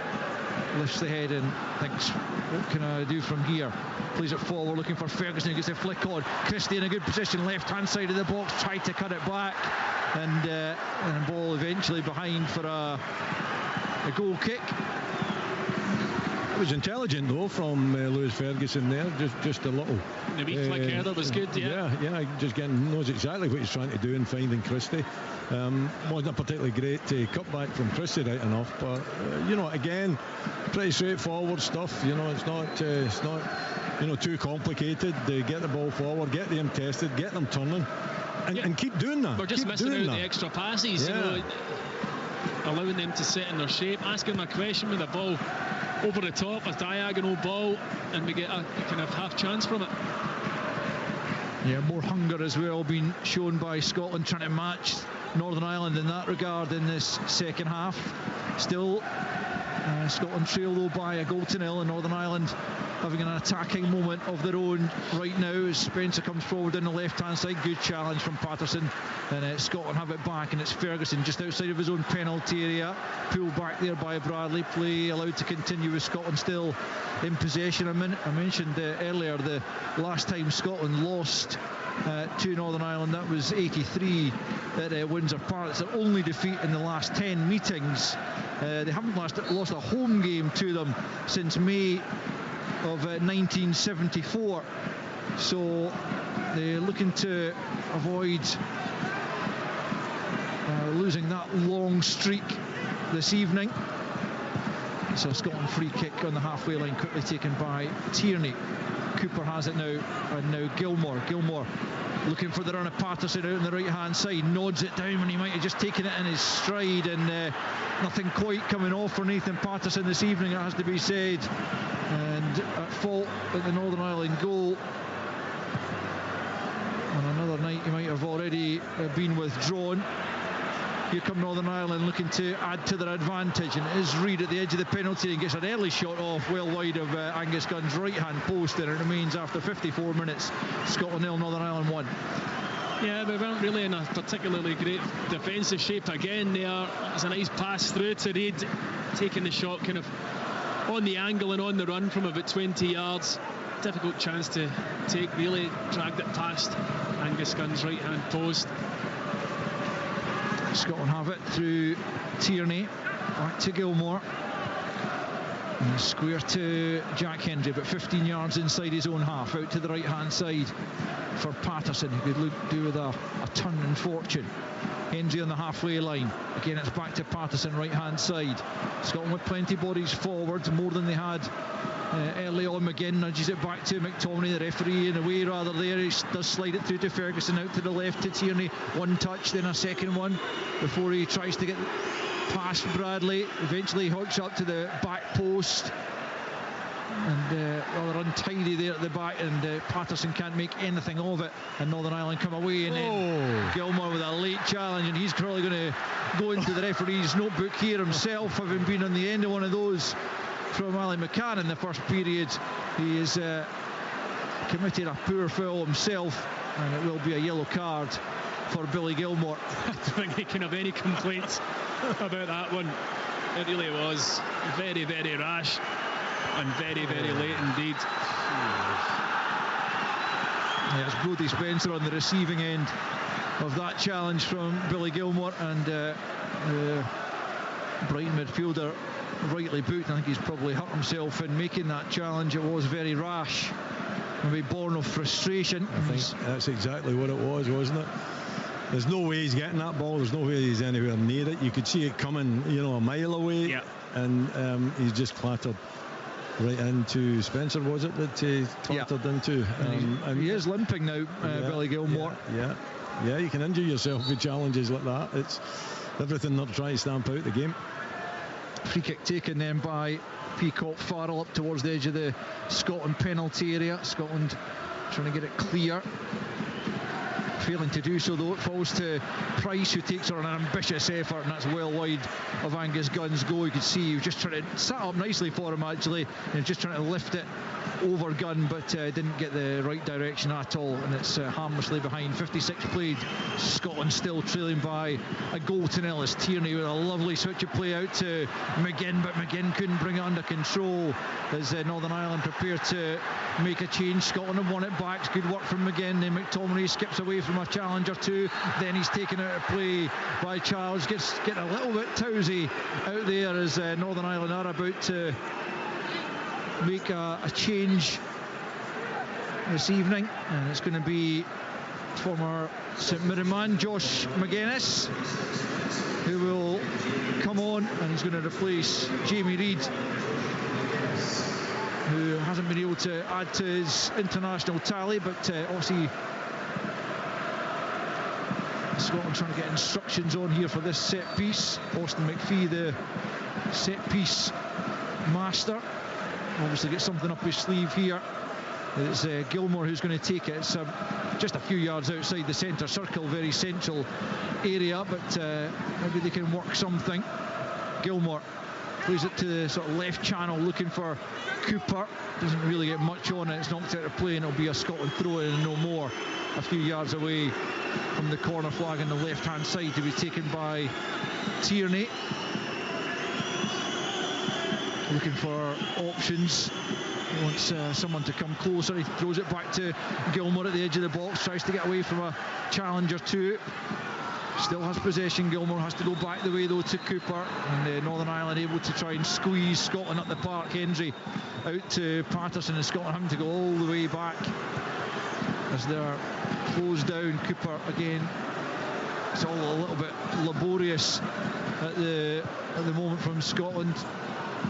lifts the head and thinks, what can I do from here? Plays it forward looking for Ferguson, gets a flick on. Christie in a good position, left hand side of the box, tried to cut it back, and the ball eventually behind for a goal kick. It was intelligent though from Lewis Ferguson there, just a little. The wee flick header was good, yeah, just knows exactly what he's trying to do in finding Christie. Wasn't a particularly great cutback from Christie, right enough, but you know, again, pretty straightforward stuff. You know, it's not you know, too complicated. They get the ball forward, get them tested, get them turning, and keep doing that. We're just missing out the extra passes, you know, allowing them to set in their shape, asking them a question with the ball over the top, a diagonal ball, and we get a kind of half chance from it. Yeah, more hunger as well being shown by Scotland, trying to match Northern Ireland in that regard in this second half. Still Scotland trail though by a goal to nil, and Northern Ireland having an attacking moment of their own right now as Spencer comes forward in the left hand side. Good challenge from Patterson, and Scotland have it back, and it's Ferguson just outside of his own penalty area, pulled back there by Bradley. Play allowed to continue with Scotland still in possession. I mentioned earlier the last time Scotland lost to Northern Ireland, that was 83 at Windsor Park. It's their only defeat in the last 10 meetings. They haven't lost a home game to them since May of 1974, so they're looking to avoid losing that long streak this evening. So a Scotland free kick on the halfway line, quickly taken by Tierney. Cooper has it now, and now Gilmour looking for the run of Patterson out on the right hand side, nods it down when he might have just taken it in his stride, and nothing quite coming off for Nathan Patterson this evening, it has to be said, and at fault at the Northern Ireland goal. On another night he might have already been withdrawn. Here come Northern Ireland looking to add to their advantage, and it is Reid at the edge of the penalty and gets an early shot off well wide of Angus Gunn's right hand post, and it remains after 54 minutes Scotland 0, Northern Ireland 1. Yeah, we weren't really in a particularly great defensive shape again there. It's a nice pass through to Reid, taking the shot kind of on the angle and on the run from about 20 yards. Difficult chance to take, really dragged it past Angus Gunn's right hand post. Scotland have it through Tierney, back to Gilmour, and square to Jack Hendry, but 15 yards inside his own half, out to the right hand side for Patterson, who could do with a turn in fortune. Hendry on the halfway line, again it's back to Patterson, right hand side. Scotland with plenty bodies forward, more than they had early on. McGinn nudges it back to McTominay, the referee in a way rather there. He does slide it through to Ferguson, out to the left to Tierney, one touch, then a second one before he tries to get past Bradley. Eventually hooks up to the back post, and rather untidy there at the back, and Patterson can't make anything of it, and Northern Ireland come away, and then Gilmour with a late challenge, and he's probably going to go into the referee's notebook here himself, having been on the end of one of those from Ali McCann in the first period. He has committed a poor foul himself, and it will be a yellow card for Billy Gilmour. I don't think he can have any complaints about that one. It really was very, very rash and very, very late indeed. Yeah, it's Brodie Spencer on the receiving end of that challenge from Billy Gilmour, and the Brighton midfielder rightly booked. I think he's probably hurt himself in making that challenge. It was very rash, maybe born of frustration. I think that's exactly what it was, wasn't it? There's no way he's getting that ball, there's no way he's anywhere near it. You could see it coming, a mile away, and he's just clattered right into Spencer, was it, that he clattered into? And he is limping now, Billy Gilmour. Yeah, you can injure yourself with challenges like that. It's everything not to try to stamp out the game. Free kick taken then by Peacock Farrell up towards the edge of the Scotland penalty area. Scotland trying to get it clear. Failing to do so though, it falls to Price, who takes on an ambitious effort, and that's well wide of Angus Gunn's goal. You could see he was just trying to set up nicely for him actually, and just trying to lift it over Gunn, but didn't get the right direction at all, and it's harmlessly behind. 56 played, Scotland still trailing by a goal to nil as Tierney with a lovely switch of play out to McGinn, but McGinn couldn't bring it under control as Northern Ireland prepared to make a change. Scotland have won it back. It's good work from McGinn. Then McTominay skips away from a challenge or two, then he's taken out of play by Charles. Getting a little bit tousy out there as Northern Ireland are about to make a change this evening, and it's going to be former St Mirren man Josh Magennis who will come on, and he's going to replace Jamie Reid, who hasn't been able to add to his international tally, but obviously Scotland trying to get instructions on here for this set piece. Austin McPhee, the set piece master, obviously gets something up his sleeve here. It's Gilmour who's going to take it. It's just a few yards outside the centre circle, very central area, but maybe they can work something. Gilmour plays it to the sort of left channel looking for Cooper. Doesn't really get much on it. It's knocked out of play, and it'll be a Scotland throw-in and no more. A few yards away from the corner flag on the left-hand side to be taken by Tierney. Looking for options. He wants someone to come closer. He throws it back to Gilmour at the edge of the box. Tries to get away from a challenger to it. Still has possession. Gilmour has to go back the way though to Cooper, and Northern Ireland able to try and squeeze Scotland up the park. Hendry out to Patterson, and Scotland having to go all the way back as they're closed down. Cooper again. It's all a little bit laborious at the moment from Scotland.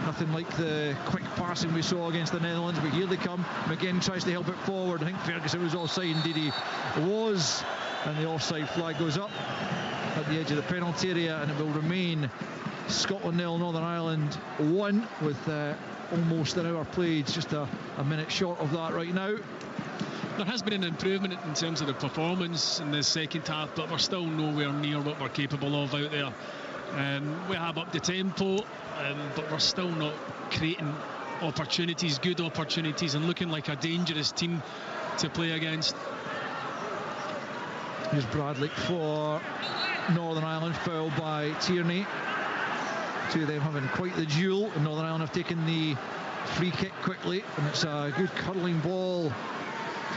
Nothing like the quick passing we saw against the Netherlands, but here they come. McGinn tries to help it forward. I think Ferguson was offside, indeed he was, and the offside flag goes up at the edge of the penalty area, and it will remain Scotland 0, Northern Ireland 1, with almost an hour played. Just a minute short of that right now. There has been an improvement in terms of the performance in the second half, but we're still nowhere near what we're capable of out there. We have up the tempo, but we're still not creating opportunities, good opportunities, and looking like a dangerous team to play against. Here's Bradley for Northern Ireland, fouled by Tierney. Two of them having quite the duel, and Northern Ireland have taken the free kick quickly, and it's a good curling ball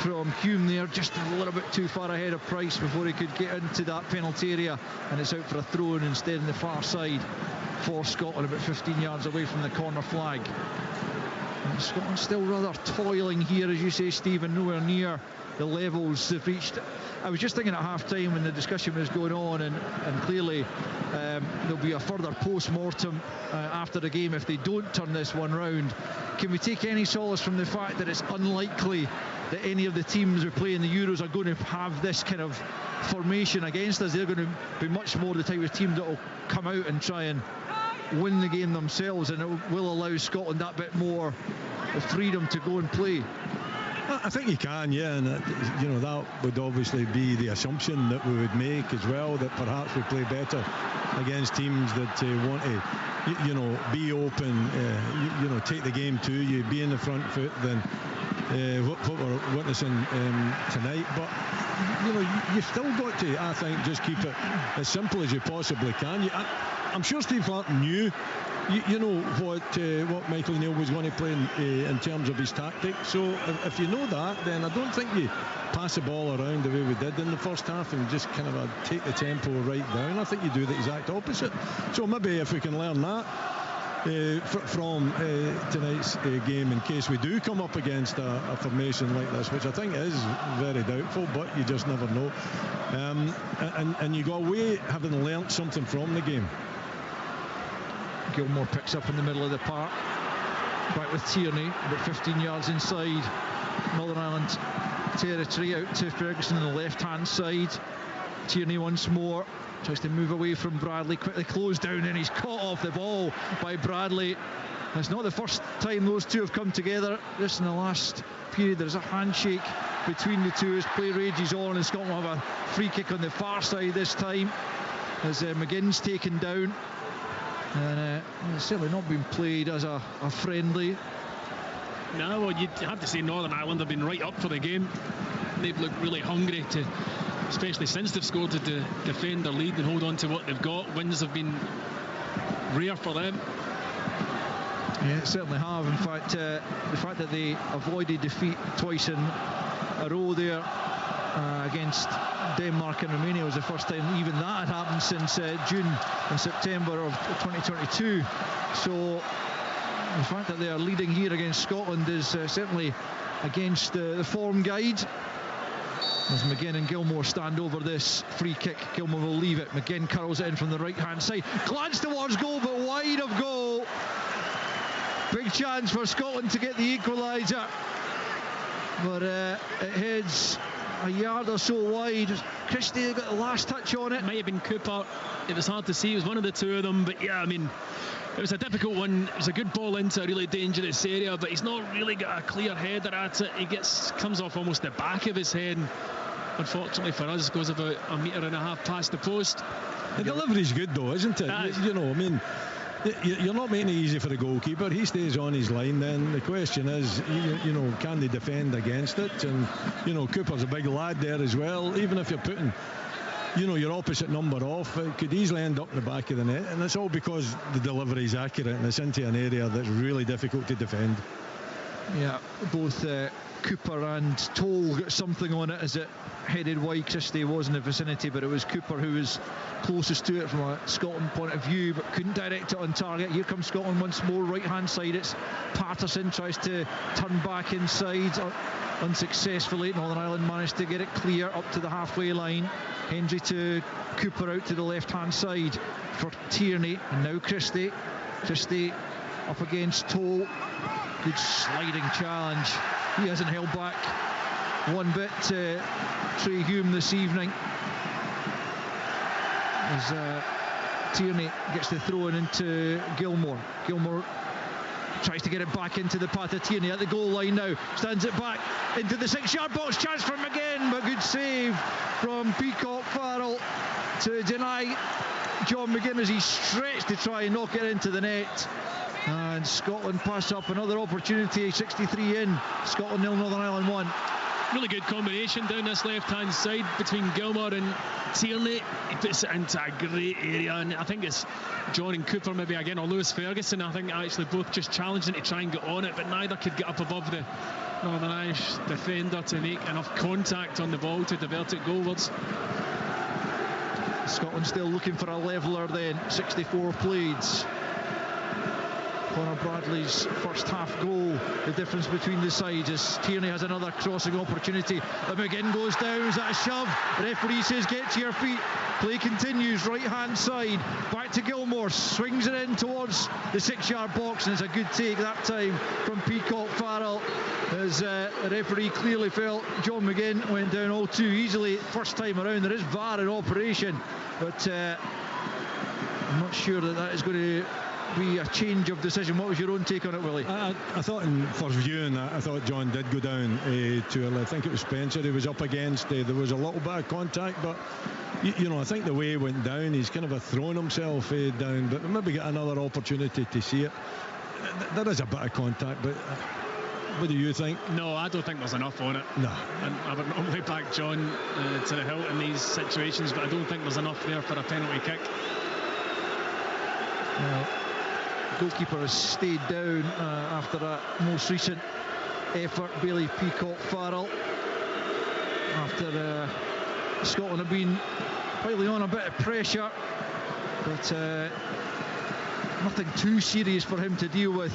from Hume there, just a little bit too far ahead of Price before he could get into that penalty area, and it's out for a throw-in instead on the far side for Scotland, about 15 yards away from the corner flag. And Scotland still rather toiling here, as you say, Stephen, nowhere near the levels they've reached. I was just thinking at half-time when the discussion was going on, and clearly there'll be a further post-mortem after the game if they don't turn this one round. Can we take any solace from the fact that it's unlikely that any of the teams who play in the Euros are going to have this kind of formation against us? They're going to be much more the type of team that will come out and try and win the game themselves, and it will allow Scotland that bit more freedom to go and play. I think you can, yeah, and that would obviously be the assumption that we would make as well, that perhaps we play better against teams that want to, be open, take the game to you, be in the front foot than what we're witnessing tonight. But you've still got to, I think, just keep it as simple as you possibly can. I'm sure Steve Clarke knew. You know what Michael O'Neill was going to play in terms of his tactics. So if you know that, then I don't think you pass the ball around the way we did in the first half and just kind of take the tempo right down. I think you do the exact opposite. So maybe if we can learn that from tonight's game, in case we do come up against a formation like this, which I think is very doubtful, but you just never know. And you go away having learnt something from the game. Gilmour picks up in the middle of the park, back with Tierney, about 15 yards inside Northern Ireland territory, out to Ferguson on the left-hand side. Tierney once more, tries to move away from Bradley, quickly closed down, and he's caught off the ball by Bradley. It's not the first time those two have come together. Just in the last period, there's a handshake between the two as play rages on, and Scotland will have a free kick on the far side this time as McGinn's taken down. And it's certainly not been played as a friendly. No, well, you'd have to say Northern Ireland have been right up for the game. They've looked really hungry to, especially since they've scored, to defend their lead and hold on to what they've got. Wins have been rare for them. Yeah, certainly have. In fact, the fact that they avoided defeat twice in a row there against Denmark and Romania was the first time even that had happened since June and September of 2022. So the fact that they are leading here against Scotland is certainly against the form guide. As McGinn and Gilmour stand over this free kick, Gilmour will leave it. McGinn curls it in from the right hand side, glance towards goal, but wide of goal. Big chance for Scotland to get the equaliser, but it heads a yard or so wide. Christie got the last touch on it. Might have been Cooper. It was hard to see. It was one of the two of them. But yeah, I mean, it was a difficult one. It was a good ball into a really dangerous area, but he's not really got a clear header at it. He comes off almost the back of his head. And unfortunately for us, goes about 1.5 meters past the post. The delivery's good though, isn't it? I mean, you're not making it easy for the goalkeeper. He stays on his line. Then the question is, can they defend against it? And Cooper's a big lad there as well. Even if you're putting your opposite number off, it could easily end up in the back of the net, and it's all because the delivery is accurate and it's into an area that's really difficult to defend. Yeah, both Cooper and Toll got something on it as it headed wide. Christie was in the vicinity, but it was Cooper who was closest to it from a Scotland point of view, but couldn't direct it on target. Here comes Scotland once more, right hand side. It's Patterson, tries to turn back inside unsuccessfully. Northern Ireland managed to get it clear up to the halfway line. Hendry to Cooper out to the left hand side for Tierney, and now Christie up against Toll. Good sliding challenge. He hasn't held back one bit. Trey Hume this evening as Tierney gets the throw in into Gilmore. Gilmore tries to get it back into the path of Tierney at the goal line now. Stands it back into the 6-yard box. Chance from McGinn, but good save from Peacock Farrell to deny John McGinn as he stretched to try and knock it into the net. And Scotland pass up another opportunity. 63 in. Scotland 0, Northern Ireland 1. Really good combination down this left-hand side between Gilmore and Tierney. He puts it into a great area, and I think it's John and Cooper maybe again, or Lewis Ferguson. I think actually both just challenging to try and get on it, but neither could get up above the Northern Irish defender to make enough contact on the ball to divert it goalwards. Scotland still looking for a leveller then. 64 played. Conor Bradley's first half goal, the difference between the sides, as Tierney has another crossing opportunity. McGinn goes down. Is that a shove? The referee says get to your feet. Play continues, right hand side, back to Gilmore, swings it in towards the 6-yard box, and it's a good take that time from Peacock Farrell, as the referee clearly felt John McGinn went down all too easily first time around. There is VAR in operation, but I'm not sure that is going to be a change of decision. What was your own take on it, Willie? I thought in first viewing, I thought John did go down too early. I think it was Spencer he was up against. There was a little bit of contact, but I think the way he went down, he's kind of thrown himself down, but maybe get another opportunity to see it. There is a bit of contact, but what do you think? No, I don't think there's enough on it. No. And I would normally back John to the hilt in these situations, but I don't think there's enough there for a penalty kick. Well, goalkeeper has stayed down after that most recent effort. Bailey Peacock Farrell, after Scotland have been piling on a bit of pressure, but nothing too serious for him to deal with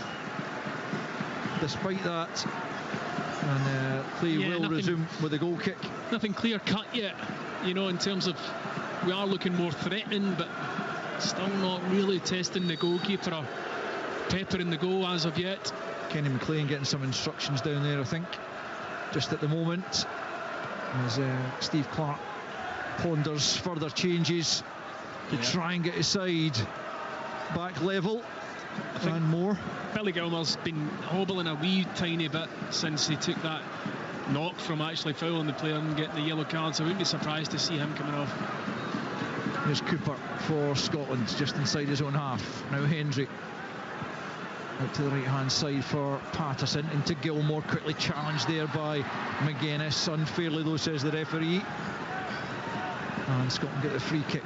despite that, and play will resume with a goal kick. Nothing clear cut yet, in terms of we are looking more threatening, but still not really testing the goalkeeper or peppering the goal as of yet. Kenny McLean getting some instructions down there, I think, just at the moment, as Steve Clarke ponders further changes to try and get his side back level and more. Billy Gilmore's been hobbling a wee tiny bit since he took that knock from actually fouling the player and getting the yellow card, so I wouldn't be surprised to see him coming off. Here's Cooper for Scotland, just inside his own half. Now Hendry out to the right hand side for Patterson, into Gilmore, quickly challenged there by McGuinness, unfairly though, says the referee, and Scotland get the free kick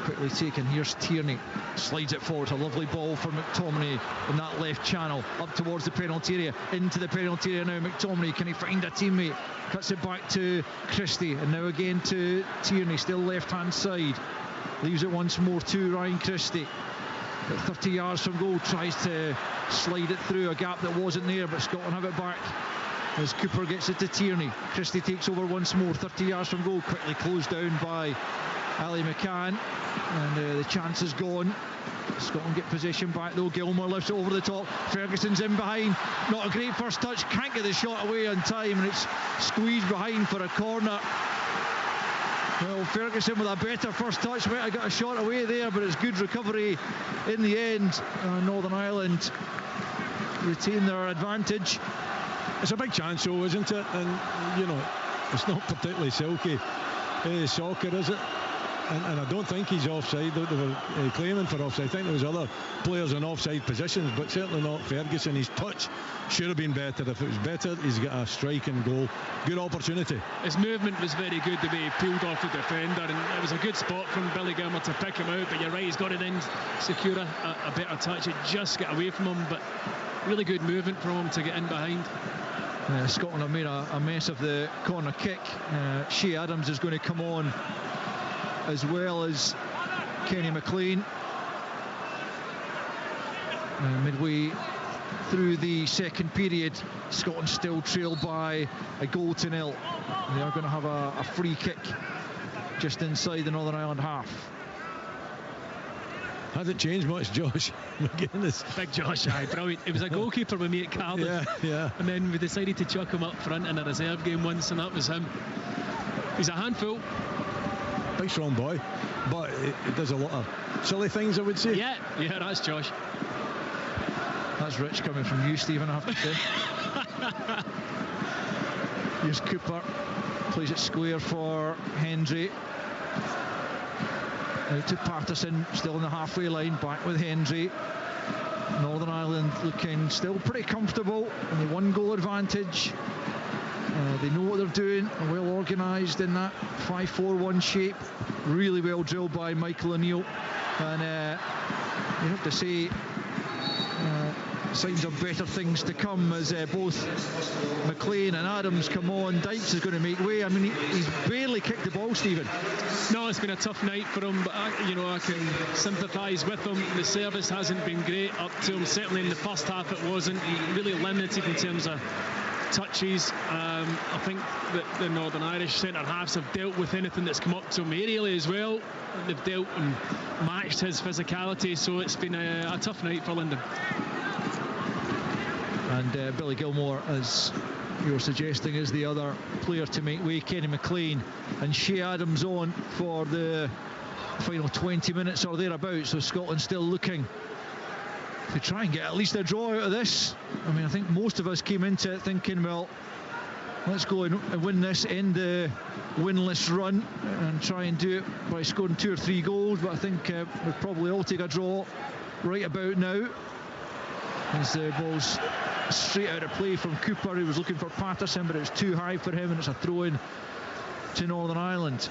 quickly taken. Here's Tierney, slides it forward, a lovely ball for McTominay in that left channel up towards the penalty area, into the penalty area now. McTominay, can he find a teammate? Cuts it back to Christie, and now again to Tierney, still left hand side, leaves it once more to Ryan Christie at 30 yards from goal, tries to slide it through a gap that wasn't there, but Scotland have it back as Cooper gets it to Tierney. Christie takes over once more, 30 yards from goal, quickly closed down by Ali McCann, and the chance is gone. Scotland get possession back though. Gilmore lifts it over the top, Ferguson's in behind, not a great first touch, can't get the shot away on time, and it's squeezed behind for a corner. Well, Ferguson with a better first touch might have got a shot away there, but it's good recovery in the end. Northern Ireland retain their advantage. It's a big chance though, isn't it? And it's not particularly silky soccer, is it? and I don't think he's offside. They were claiming for offside. I think there was other players in offside positions, but certainly not Ferguson. His touch should have been better. If it was better, he's got a striking goal. Good opportunity. His movement was very good, the way he peeled off the defender, and it was a good spot from Billy Gilmour to pick him out. But you're right, he's got to then secure a better touch. It just got away from him, but really good movement from him to get in behind. Scotland have made a mess of the corner kick. Shea Adams is going to come on, as well as Kenny McLean. Midway through the second period, Scotland still trail by a goal to nil. They are going to have a free kick just inside the Northern Ireland half. Hasn't changed much, Josh McGuinness. Big Josh, aye, brilliant. It was a goalkeeper with me at Cardiff. Yeah. And then we decided to chuck him up front in a reserve game once, and that was him. He's a handful. Big strong boy, but it does a lot of silly things, I would say. Yeah, that's Josh. That's rich coming from you, Stephen, I have to say. Here's Cooper, plays it square for Hendry. Out to Patterson, still in the halfway line, back with Hendry. Northern Ireland looking still pretty comfortable, only one goal advantage. They know what they're doing, well organised in that 5-4-1 shape. Really well drilled by Michael O'Neill. And you have to say, signs of better things to come as both McLean and Adams come on. Dykes is going to make way. I mean, he's barely kicked the ball, Stephen. No, it's been a tough night for him, but I can sympathise with him. The service hasn't been great up to him. Certainly in the first half it wasn't. Really limited in terms of touches. I think that the Northern Irish centre-halves have dealt with anything that's come up to him aerially as well. They've dealt and matched his physicality, so it's been a tough night for Linden. And Billy Gilmour, as you were suggesting, is the other player to make way. Kenny McLean and Shea Adams on for the final 20 minutes or thereabouts. So Scotland still looking to try and get at least a draw out of this. I mean, I think most of us came into it thinking, well, let's go and win this, end the winless run and try and do it by scoring 2 or 3 goals. But I think we'll probably all take a draw right about now. As the ball's straight out of play from Cooper, who was looking for Patterson, but it's too high for him, and it's a throw-in to Northern Ireland.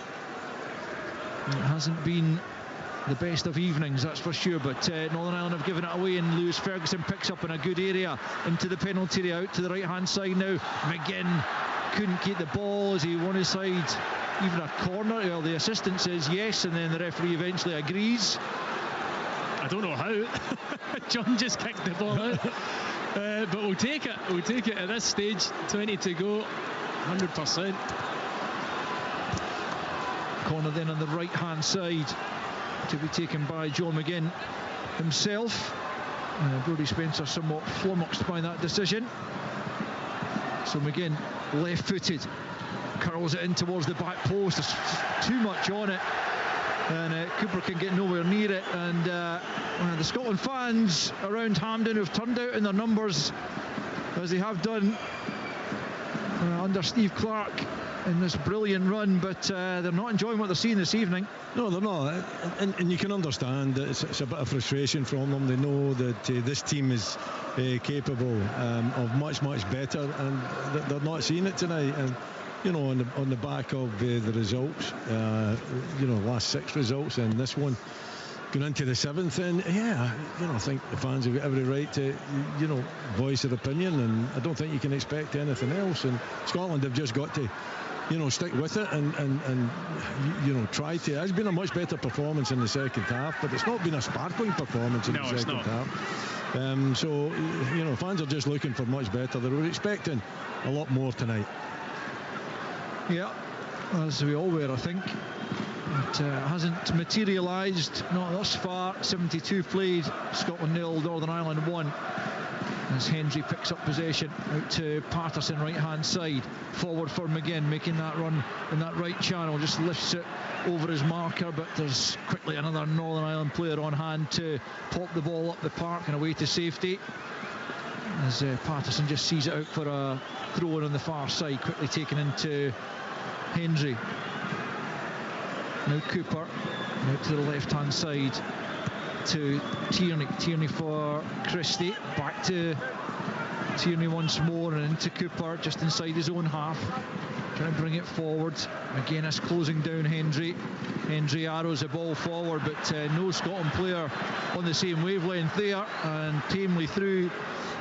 It hasn't been the best of evenings, that's for sure, but Northern Ireland have given it away, and Lewis Ferguson picks up in a good area into the penalty area, out to the right-hand side now. McGinn couldn't keep the ball as he won his side, even a corner. Well, the assistant says yes, and then the referee eventually agrees. I don't know how. John just kicked the ball out. But we'll take it. We'll take it at this stage. 20 to go. 100%. Corner then on the right-hand side to be taken by John McGinn himself. Brodie Spencer somewhat flummoxed by that decision. So McGinn, left-footed, curls it in towards the back post. There's too much on it, and Cooper can get nowhere near it. And the Scotland fans around Hampden have turned out in their numbers, as they have done under Steve Clarke in this brilliant run, but they're not enjoying what they're seeing this evening. No, they're not, and you can understand that it's a bit of frustration from them. They know that this team is capable of much better, and they're not seeing it tonight. And you know, on the back of the results, last 6 results and this one going into the 7th, and I think the fans have got every right to voice their opinion, and I don't think you can expect anything else. And Scotland have just got to stick with it and try to. It's been a much better performance in the second half, but it's not been a sparkling performance in the second half. So fans are just looking for much better. They were expecting a lot more tonight. Yeah, as we all were, I think. It hasn't materialised, not thus far. 72 played, Scotland 0, Northern Ireland 1. As Hendry picks up possession out to Patterson, right hand side, forward for McGinn, making that run in that right channel, just lifts it over his marker, but there's quickly another Northern Ireland player on hand to pop the ball up the park and away to safety, as Patterson just sees it out for a throw-in on the far side, quickly taken into Hendry. Now Cooper, out to the left-hand side to Tierney. Tierney for Christie. Back to Tierney once more and into Cooper, just inside his own half. Trying to bring it forward. Again, it's closing down Hendry. Hendry arrows the ball forward, but no Scotland player on the same wavelength there, and tamely through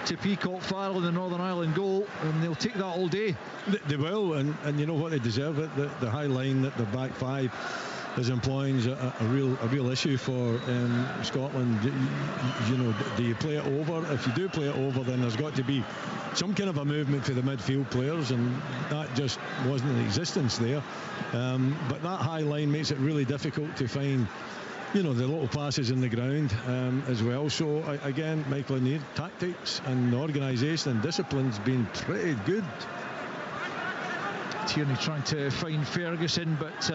to Peacock Farrell in the Northern Ireland goal, and they'll take that all day. They will, and you know what, they deserve it. The high line that the back five is employing is a real issue for Scotland. You know, do you play it over? If you do play it over, then there's got to be some kind of a movement for the midfield players, and that just wasn't in existence there. But that high line makes it really difficult to find, you know, the little passes in the ground as well. So again, Michael O'Neill, tactics and organisation and discipline's been pretty good. Tierney trying to find Ferguson, but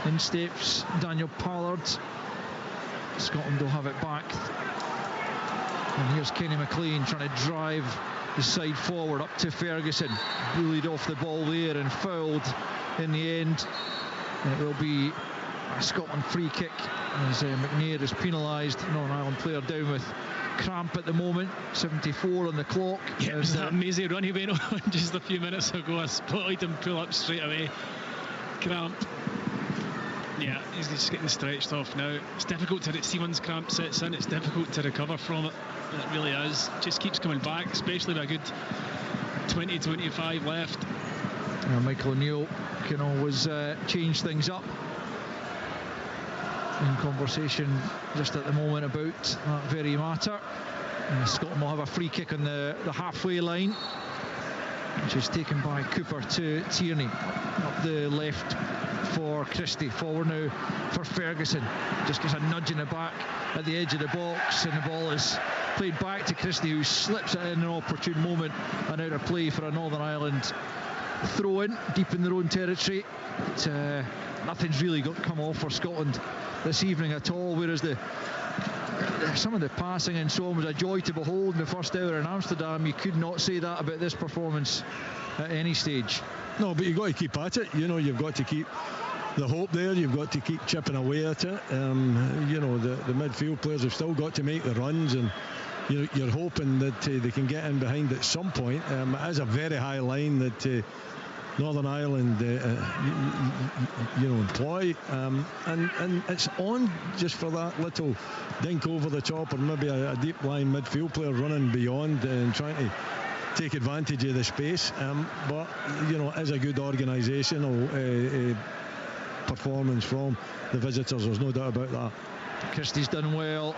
in steps Daniel Pollard. Scotland will have it back, and here's Kenny McLean trying to drive the side forward up to Ferguson. Bullied off the ball there and fouled in the end. And it will be a Scotland free kick as McNair is penalised. Northern Ireland player down with cramp at the moment. 74 on the clock. Yeah, it was that amazing run he went on just a few minutes ago. I spotted him pull up straight away. Cramp. Yeah, he's just getting stretched off now. It's difficult to see once cramp sets in. It's difficult to recover from it. It really is. It just keeps coming back, especially with a good 20-25 left. Michael O'Neill can always change things up. In conversation just at the moment about that very matter. Scotland will have a free kick on the halfway line, which is taken by Cooper to Tierney. Up the left for Christie. Forward now for Ferguson. Just gets a nudge in the back at the edge of the box, and the ball is played back to Christie, who slips it in an opportune moment and out of play for a Northern Ireland throw-in deep in their own territory. But nothing's really got to come off for Scotland this evening at all, whereas some of the passing and so on was a joy to behold in the first hour in Amsterdam. You could not say that about this performance at any stage. No, but you've got to keep at it. You know, you've got to keep the hope there. You've got to keep chipping away at it. You know, the midfield players have still got to make the runs, and you're hoping that they can get in behind at some point. It is a very high line that Northern Ireland employ, and it's on just for that little dink over the top, or maybe a deep line midfield player running beyond and trying to take advantage of the space. But you know, as a good organisational performance from the visitors, there's no doubt about that. Christie's done well,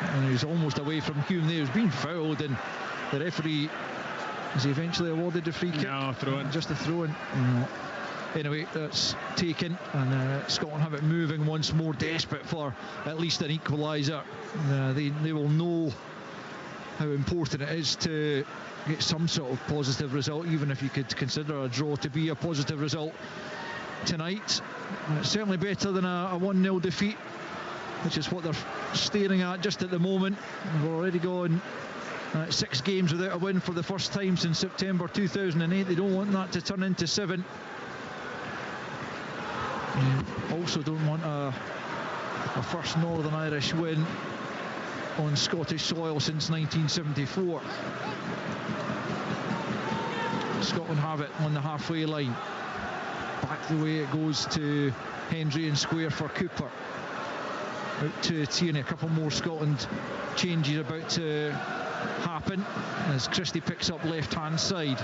and he's almost away from Hume there. He's been fouled, and the referee, is he eventually awarded the free kick? No, throw-in. Just a throw-in. No. Anyway, that's taken, and Scotland have it moving once more, desperate for at least an equaliser. They will know how important it is to get some sort of positive result, even if you could consider a draw to be a positive result tonight. It's certainly better than a 1-0 defeat, which is what they're staring at just at the moment. We've already gone 6 games without a win for the first time since September 2008. They don't want that to turn into 7. Also don't want a first Northern Irish win on Scottish soil since 1974. Scotland have it on the halfway line. Back the way it goes to Hendry and square for Cooper. Out to Tierney. A couple more Scotland changes about to happen as Christie picks up left-hand side,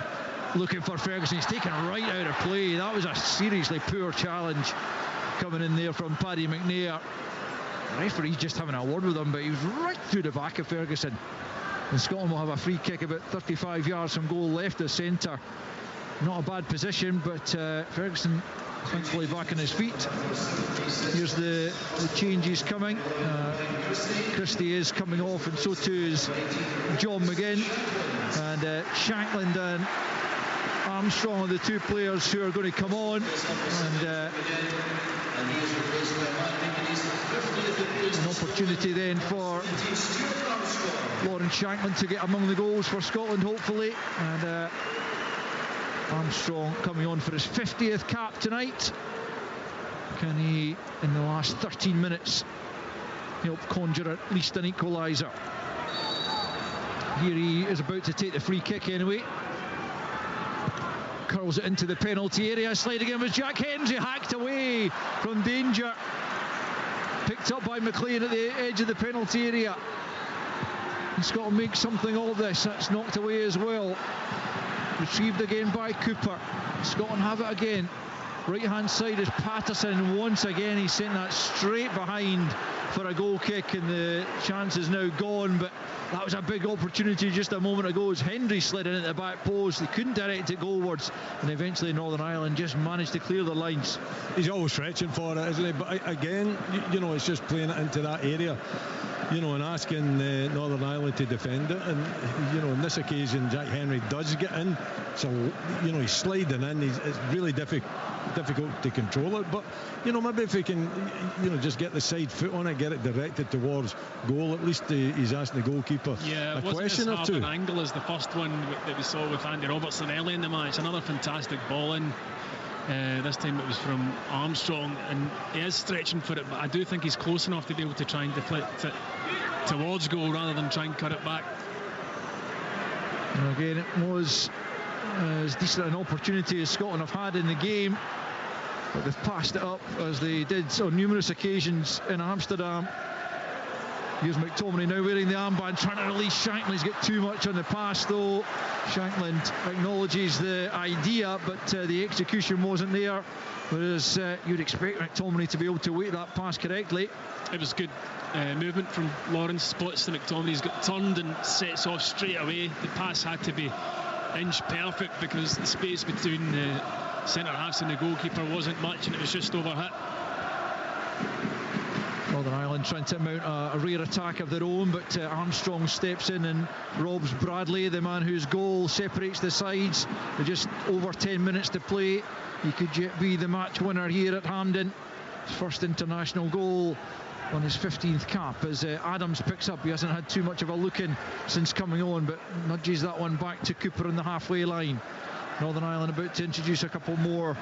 looking for Ferguson. He's taken right out of play. That was a seriously poor challenge coming in there from Paddy McNair. The referee's just having a word with him, but he was right through the back of Ferguson. And Scotland will have a free kick about 35 yards from goal, left of centre. Not a bad position, but Ferguson thankfully back on his feet. Here's the changes coming. Christie is coming off, and so too is John McGinn. And Shankland and Armstrong are the two players who are going to come on. And an opportunity then for Lawrence Shankland to get among the goals for Scotland, hopefully. And Armstrong coming on for his 50th cap tonight. Can he, in the last 13 minutes, help conjure at least an equaliser? Here he is about to take the free kick anyway. Curls it into the penalty area. Sliding in was Jack Hendry, hacked away from danger. Picked up by McLean at the edge of the penalty area. He's got to make something of this. That's knocked away as well. Retrieved again by Cooper. Scotland have it again. Right hand side is Patterson. Once again he sent that straight behind for a goal kick, and the chance is now gone. But that was a big opportunity just a moment ago as Hendry slid in at the back post. They couldn't direct it goalwards, and eventually Northern Ireland just managed to clear the lines. He's always stretching for it, isn't he? But again, it's just playing it into that area, and asking Northern Ireland to defend it. And on this occasion Jack Hendry does get in, so he's sliding in. It's really difficult to control it, but maybe if he can just get the side foot on it, get it directed towards goal, at least he's asking the goalkeeper a question or two. An angle as the first one that we saw with Andy Robertson early in the match. Another fantastic ball in. This time it was from Armstrong, and he is stretching for it, but I do think he's close enough to be able to try and deflect it towards goal rather than try and cut it back. And again, it was as decent an opportunity as Scotland have had in the game, but they've passed it up as they did on numerous occasions in Amsterdam. Here's McTominay now wearing the armband, trying to release Shankland. He's got too much on the pass though. Shankland acknowledges the idea, but the execution wasn't there, whereas you'd expect McTominay to be able to weight that pass correctly. It was good movement from Lawrence, spots the McTominay. He's got turned and sets off straight away. The pass had to be inch perfect because the space between the centre halves and the goalkeeper wasn't much, and it was just overhit. Northern Ireland trying to mount a rear attack of their own, but Armstrong steps in and robs Bradley, the man whose goal separates the sides. With just over 10 minutes to play, he could yet be the match winner here at Hampden. His first international goal on his 15th cap as Adams picks up. He hasn't had too much of a look in since coming on, but nudges that one back to Cooper on the halfway line. Northern Ireland about to introduce a couple more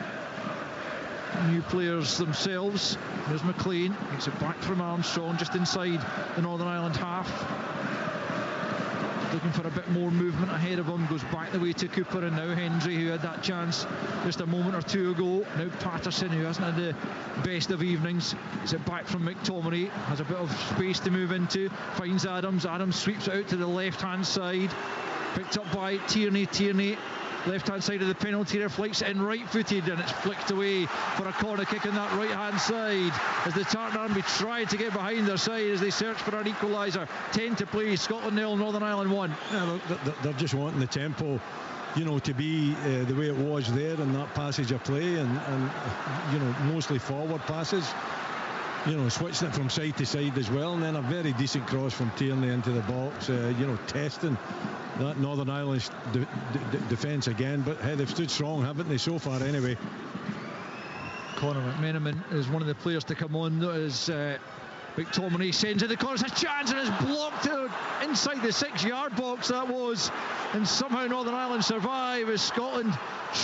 new players themselves. There's McLean, gets it back from Armstrong just inside the Northern Ireland half. Looking for a bit more movement ahead of him, goes back the way to Cooper, and now Hendry, who had that chance just a moment or two ago. Now Patterson, who hasn't had the best of evenings, gets it back from McTominay, has a bit of space to move into, finds Adams. Adams sweeps it out to the left hand side, picked up by Tierney. Left hand side of the penalty area, flicks it in right footed, and it's flicked away for a corner kick on that right hand side as the Tartan Army tried to get behind their side as they search for an equaliser. 10 to play, Scotland 0, Northern Ireland 1. Yeah, they're just wanting the tempo to be the way it was there in that passage of play, and mostly forward passes, switching it from side to side as well, and then a very decent cross from Tierney into the box, testing that Northern Ireland's defence again. But hey, they've stood strong, haven't they, so far anyway. Conor McMenamin is one of the players to come on as McTominay sends in the corner. It's a chance, and it's blocked inside the 6-yard box, that was, and somehow Northern Ireland survive as Scotland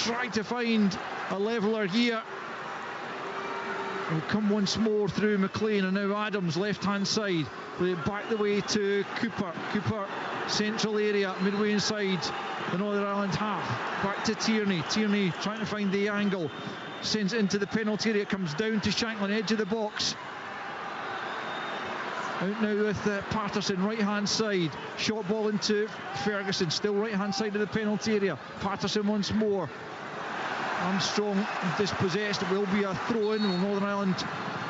try to find a leveller here. Will come once more through McLean, and now Adams left hand side, play it back the way to Cooper central area, midway inside the Northern Ireland half, back to Tierney trying to find the angle, sends it into the penalty area, comes down to Shankland, edge of the box, out now with Patterson, right hand side, short ball into Ferguson, still right hand side of the penalty area. Patterson once more, Armstrong dispossessed. It will be a throw-in. Will Northern Ireland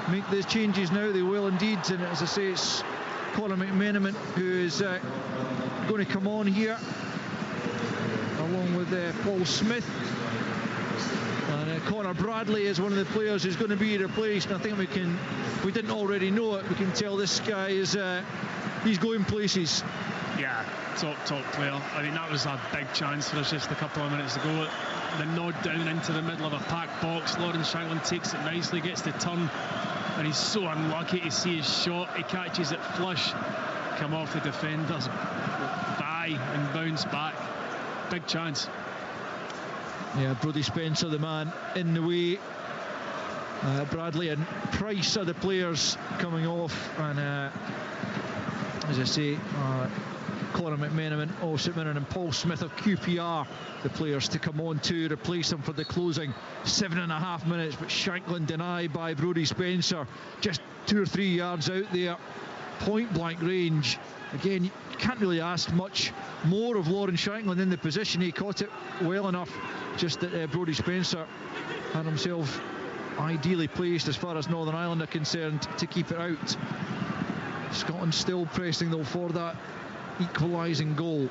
make the changes now? They will indeed, and as I say, it's Conor McMenamin who is going to come on here along with Paul Smith, and Conor Bradley is one of the players who's going to be replaced. And I think if we didn't already know it, we can tell this guy is he's going places. Yeah, top player. I mean, that was a big chance for us just a couple of minutes ago. The nod down into the middle of a packed box. Lawrence Shankland takes it nicely, gets the turn, and he's so unlucky to see his shot. He catches it flush, come off the defender's thigh and bounce back. Big chance. Yeah, Brodie Spencer, the man in the way. Bradley and Price are the players coming off, and as I say, Conor McMenamin, St Mirren, and Paul Smith of QPR, the players to come on to replace him for the closing 7.5 minutes. But Shanklin denied by Brodie Spencer, just 2 or 3 yards out there, point blank range. Again, you can't really ask much more of Lawrence Shanklin in the position. He caught it well enough, just that Brodie Spencer had himself ideally placed, as far as Northern Ireland are concerned, to keep it out. Scotland still pressing though for that equalising goal.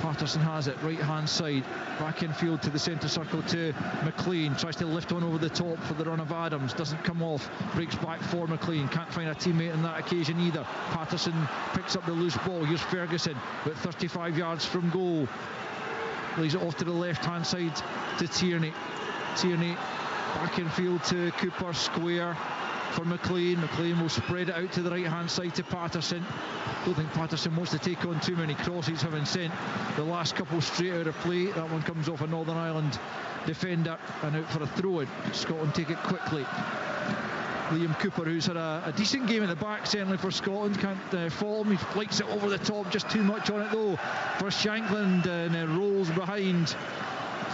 Patterson has it, right hand side, back in field to the centre circle to McLean, tries to lift one over the top for the run of Adams, doesn't come off, breaks back for McLean, can't find a teammate on that occasion either. Patterson picks up the loose ball. Here's Ferguson, about 35 yards from goal, lays it off to the left hand side to Tierney. Tierney back in field to Cooper, square for McLean. McLean will spread it out to the right hand side to Patterson. Don't think Patterson wants to take on too many crosses, having sent the last couple straight out of play. That one comes off a Northern Ireland defender and out for a throw-in. Scotland take it quickly. Liam Cooper, who's had a decent game at the back, certainly for Scotland, can't fault him. He flights it over the top, just too much on it though for Shanklin, and rolls behind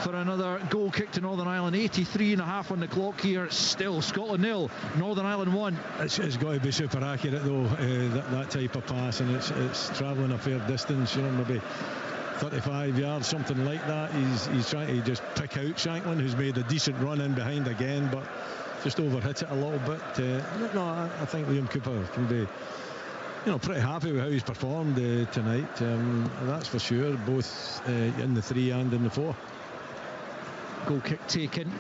for another goal kick to Northern Ireland. 83.5 on the clock here. Still Scotland 0, Northern Ireland 1. It's got to be super accurate though, that type of pass, and it's travelling a fair distance, maybe 35 yards, something like that. He's trying to just pick out Shanklin, who's made a decent run in behind again, but just overhit it a little bit. I think Liam Cooper can be pretty happy with how he's performed tonight, that's for sure, both in the 3 and in the 4. Goal kick taken.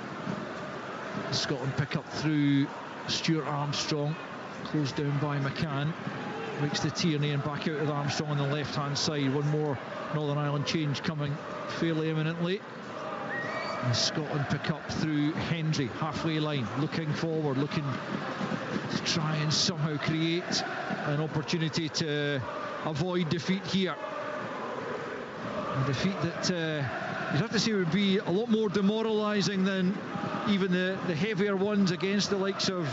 Scotland pick up through Stuart Armstrong, closed down by McCann, breaks to Tierney and back out with Armstrong on the left hand side. One more Northern Ireland change coming fairly imminently, and Scotland pick up through Hendry, halfway line, looking forward, looking to try and somehow create an opportunity to avoid defeat here. A defeat that you'd have to say would be a lot more demoralising than even the heavier ones against the likes of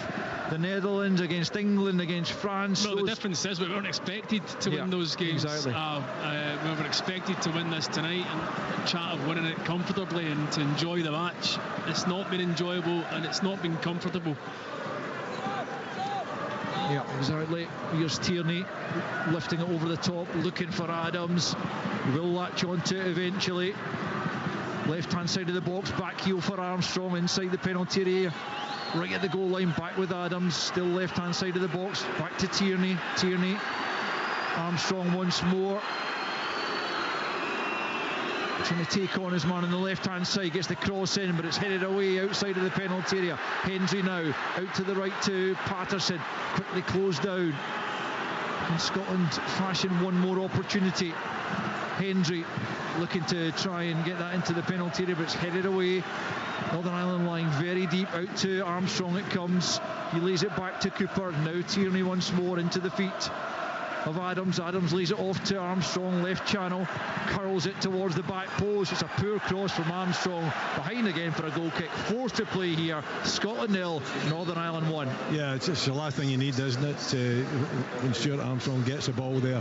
the Netherlands, against England, against France. Well, the difference is we weren't expected to win those games. Exactly. We were expected to win this tonight and chat of winning it comfortably and to enjoy the match. It's not been enjoyable and it's not been comfortable. Yeah, exactly. Here's Tierney lifting it over the top, looking for Adams. He will latch onto it eventually. Left hand side of the box, back heel for Armstrong inside the penalty area, right at the goal line, back with Adams, still left hand side of the box, back to Tierney. Armstrong once more, trying to take on his man on the left hand side, gets the cross in, but it's headed away outside of the penalty area. Hendry now out to the right to Patterson, quickly closed down. Can Scotland fashion one more opportunity? Hendry looking to try and get that into the penalty area, but it's headed away. Northern Ireland line very deep, out to Armstrong it comes. He lays it back to Cooper. Now Tierney once more into the feet of Adams. Adams lays it off to Armstrong, left channel, curls it towards the back post. It's a poor cross from Armstrong, behind again for a goal kick. Forced to play here. Scotland 0, Northern Ireland 1. Yeah, it's the last thing you need, isn't it, when Stuart Armstrong gets the ball there,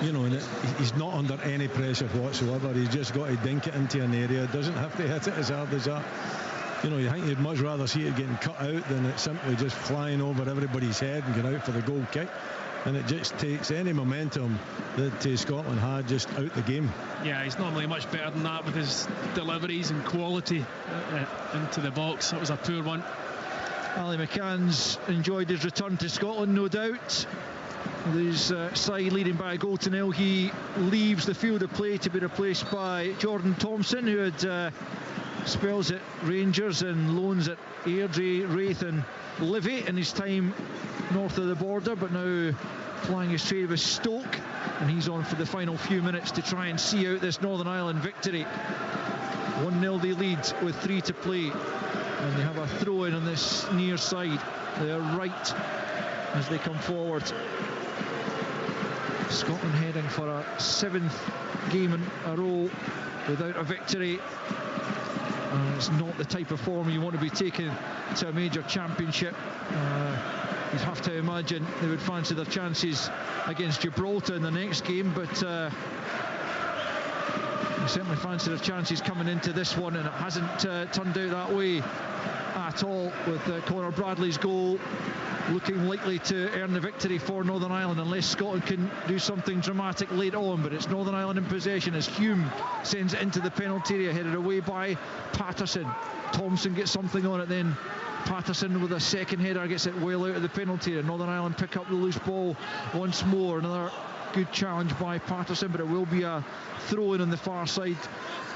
and he's not under any pressure whatsoever. He's just got to dink it into an area, doesn't have to hit it as hard as that. You think you'd much rather see it getting cut out than it simply just flying over everybody's head and get out for the goal kick. And it just takes any momentum that Scotland had just out the game. Yeah, he's normally much better than that with his deliveries and quality into the box. That was a poor one. Ali McCann's enjoyed his return to Scotland, no doubt. With his side leading by a goal to nil, he leaves the field of play to be replaced by Jordan Thompson, who had spells at Rangers and loans at Airdrie, Raith and Livy in his time north of the border, but now flying his trade with Stoke, and he's on for the final few minutes to try and see out this Northern Ireland victory. 1-0 they lead with 3 to play, and they have a throw in on this near side, their right, as they come forward. Scotland heading for a 7th game in a row without a victory. It's not the type of form you want to be taking to a major championship. You'd have to imagine they would fancy their chances against Gibraltar in the next game, but they certainly fancy their chances coming into this one, and it hasn't turned out that way at all, with Conor Bradley's goal looking likely to earn the victory for Northern Ireland, unless Scotland can do something dramatic late on. But it's Northern Ireland in possession as Hume sends it into the penalty area, headed away by Patterson. Thompson gets something on it, then Patterson with a second header gets it well out of the penalty area. Northern Ireland pick up the loose ball once more. Another good challenge by Patterson, but it will be a throw in on the far side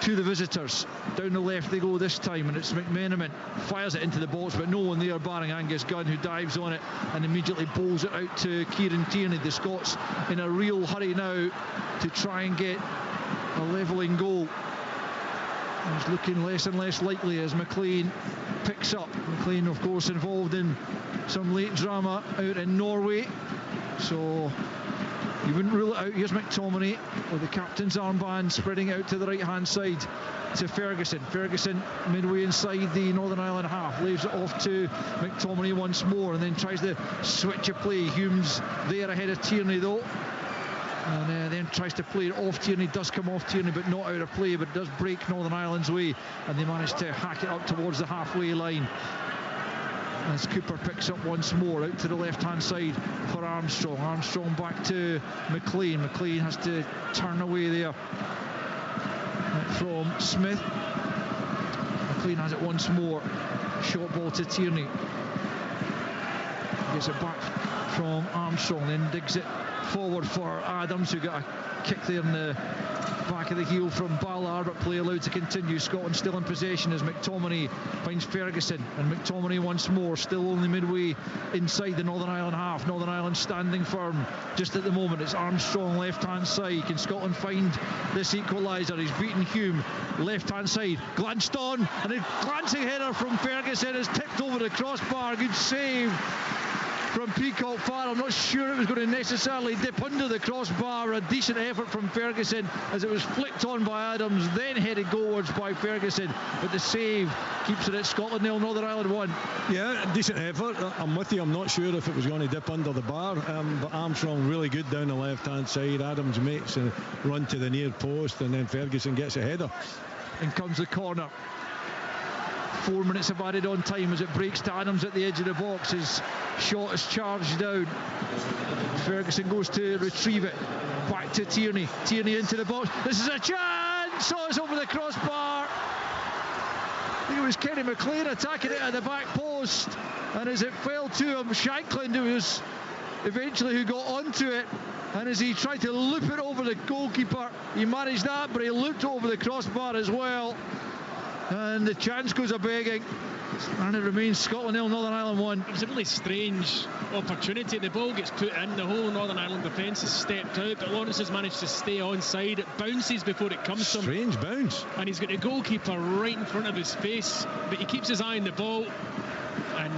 to the visitors. Down the left they go this time, and it's McMenamin fires it into the box, but no one there barring Angus Gunn, who dives on it and immediately bowls it out to Kieran Tierney. The Scots in a real hurry now to try and get a levelling goal. It's looking less and less likely as McLean picks up. McLean, of course, involved in some late drama out in Norway, so you wouldn't rule it out. Here's McTominay with the captain's armband, spreading out to the right hand side to Ferguson. Ferguson midway inside the Northern Ireland half, leaves it off to McTominay once more, and then tries to switch a play. Hume's there ahead of Tierney though, and then tries to play it off Tierney. Does come off Tierney, but not out of play, but it does break Northern Ireland's way, and they manage to hack it up towards the halfway line as Cooper picks up once more out to the left hand side for Armstrong. Armstrong back to McLean. McLean has to turn away there from Smith. McLean has it once more. Short ball to Tierney. Gets it back from Armstrong, then digs it forward for Adams, who got a kick there in the back of the heel from Ballard, but play allowed to continue. Scotland still in possession as McTominay finds Ferguson, and McTominay once more, still only midway inside the Northern Ireland half. Northern Ireland standing firm just at the moment. It's Armstrong left hand side. Can Scotland find this equaliser? He's beaten Hume left hand side, glanced on, and a glancing header from Ferguson is tipped over the crossbar. Good save from Peacock Farrell. I'm not sure it was going to necessarily dip under the crossbar. A decent effort from Ferguson as it was flicked on by Adams, then headed goalwards by Ferguson, but the save keeps it at Scotland 0, Northern Ireland 1. Yeah, decent effort. I'm with you. I'm not sure if it was going to dip under the bar, but Armstrong really good down the left hand side. Adams makes a run to the near post, and then Ferguson gets a header. In comes the corner. 4 minutes of added on time as it breaks to Adams at the edge of the box. His shot is charged down. Ferguson goes to retrieve it. Back to Tierney. Tierney into the box. This is a chance! Oh, it's over the crossbar. I think it was Kenny McLean attacking it at the back post. And as it fell to him, Shankland, who was eventually who got onto it. And as he tried to loop it over the goalkeeper, he managed that, but he looped over the crossbar as well. And the chance goes a begging, and it remains Scotland 0, Northern Ireland 1. It was a really strange opportunity. The ball gets put in, the whole Northern Ireland defence has stepped out, but Lawrence has managed to stay onside. It bounces before it comes to him. Strange bounce. And he's got the goalkeeper right in front of his face, but he keeps his eye on the ball, and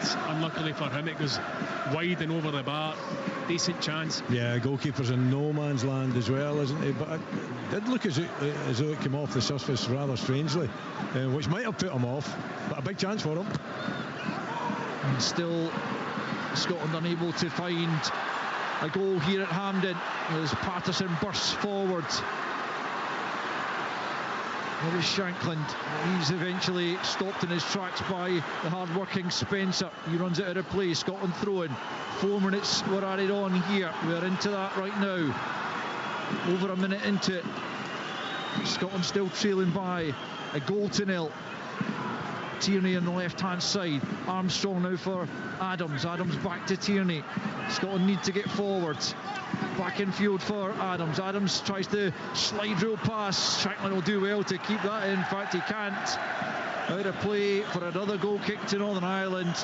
it's unluckily for him, it goes wide and over the bar. Decent chance. Yeah, goalkeeper's in no man's land as well, isn't he? But it did look as though it came off the surface rather strangely, which might have put him off, but a big chance for him. And still Scotland unable to find a goal here at Hampden as Patterson bursts forward. There is Shankland. He's eventually stopped in his tracks by the hard-working Spencer. He runs it out of play. Scotland throwing. 4 minutes were added on here. We are into that right now. Over a minute into it. Scotland still trailing by a goal to nil. Tierney on the left-hand side. Armstrong now for Adams. Adams back to Tierney. Scotland need to get forward. Back in field for Adams. Adams tries to slide rule pass. Shankland will do well to keep that in. In fact, he can't. Out of play for another goal kick to Northern Ireland.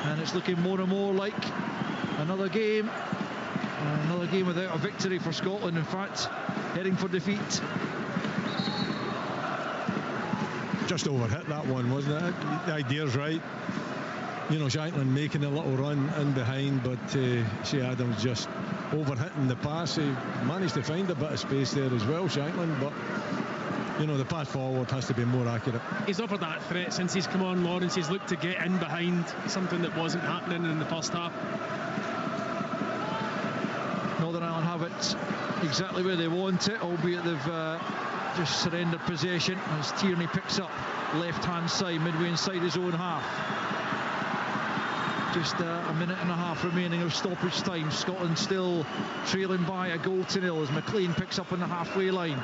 And it's looking more and more like another game. Another game without a victory for Scotland. In fact, heading for defeat. Just overhit that one, wasn't it? The idea's right. You know, Shankland making a little run in behind, but Shea Adams just overhitting the pass. He managed to find a bit of space there as well, Shankland, but the pass forward has to be more accurate. He's offered that threat since he's come on, Lawrence. He's looked to get in behind, something that wasn't happening in the first half. Northern Ireland have it exactly where they want it, albeit they've just surrendered possession as Tierney picks up left-hand side, midway inside his own half. Just a minute and a half remaining of stoppage time. Scotland still trailing by a goal to nil as McLean picks up on the halfway line.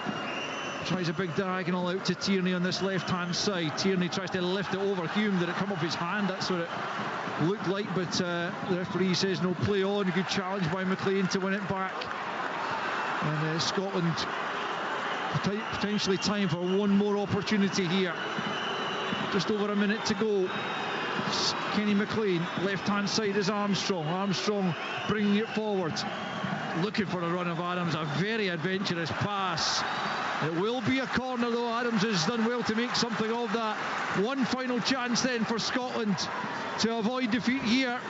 Tries a big diagonal out to Tierney on this left-hand side. Tierney tries to lift it over Hume. Did it come off his hand? That's what it looked like, but the referee says no play on. Good challenge by McLean to win it back. And Scotland potentially time for one more opportunity here. Just over a minute to go. Kenny McLean, left-hand side is Armstrong. Armstrong bringing it forward. Looking for a run of Adams. A very adventurous pass. It will be a corner though. Adams has done well to make something of that. One final chance then for Scotland to avoid defeat here.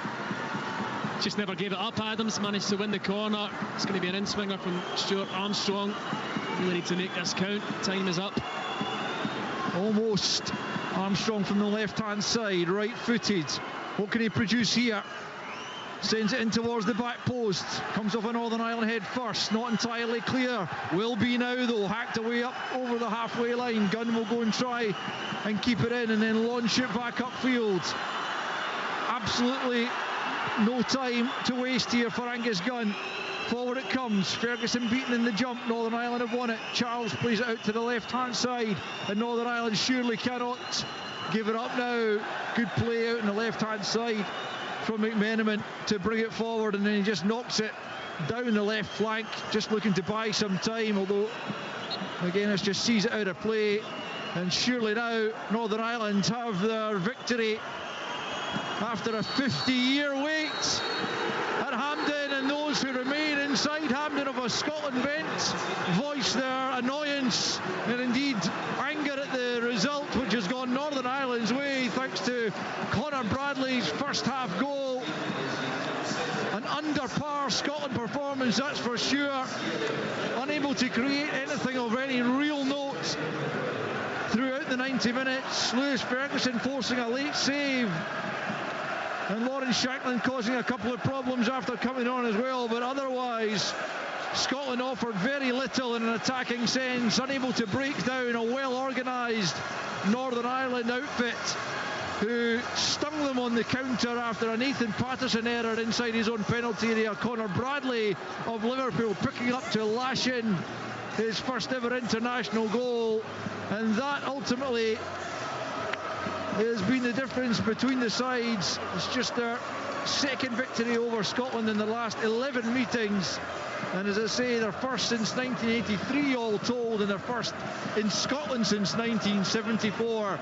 Just never gave it up. Adams managed to win the corner. It's going to be an in-swinger from Stuart Armstrong. Really need to make this count. Time is up. Almost. Armstrong from the left-hand side, right-footed. What can he produce here? Sends it in towards the back post. Comes off a Northern Ireland head first. Not entirely clear. Will be now though. Hacked away up over the halfway line. Gunn will go and try and keep it in and then launch it back upfield. Absolutely no time to waste here for Angus Gunn. Forward it comes. Ferguson beaten in the jump. Northern Ireland have won it. Charles plays it out to the left-hand side, and Northern Ireland surely cannot give it up now. Good play out on the left-hand side from McMenamin to bring it forward, and then he just knocks it down the left flank, just looking to buy some time, although McGuinness just sees it out of play. And surely now Northern Ireland have their victory after a 50-year wait at Hampden, and those who remain inside Hampden of a Scotland bench voice their annoyance and indeed anger at the result, which has gone Northern Ireland's way thanks to Conor Bradley's first half goal. An under par Scotland performance, that's for sure. Unable to create anything of any real note throughout the 90 minutes. Lewis Ferguson forcing a late save, and Lawrence Shankland causing a couple of problems after coming on as well, but otherwise Scotland offered very little in an attacking sense, unable to break down a well-organised Northern Ireland outfit who stung them on the counter after a Nathan Patterson error inside his own penalty area. Conor Bradley of Liverpool picking up to lash in his first ever international goal, and that ultimately has been the difference between the sides. It's just their second victory over Scotland in the last 11 meetings, and as I say, their first since 1983 all told, and their first in Scotland since 1974.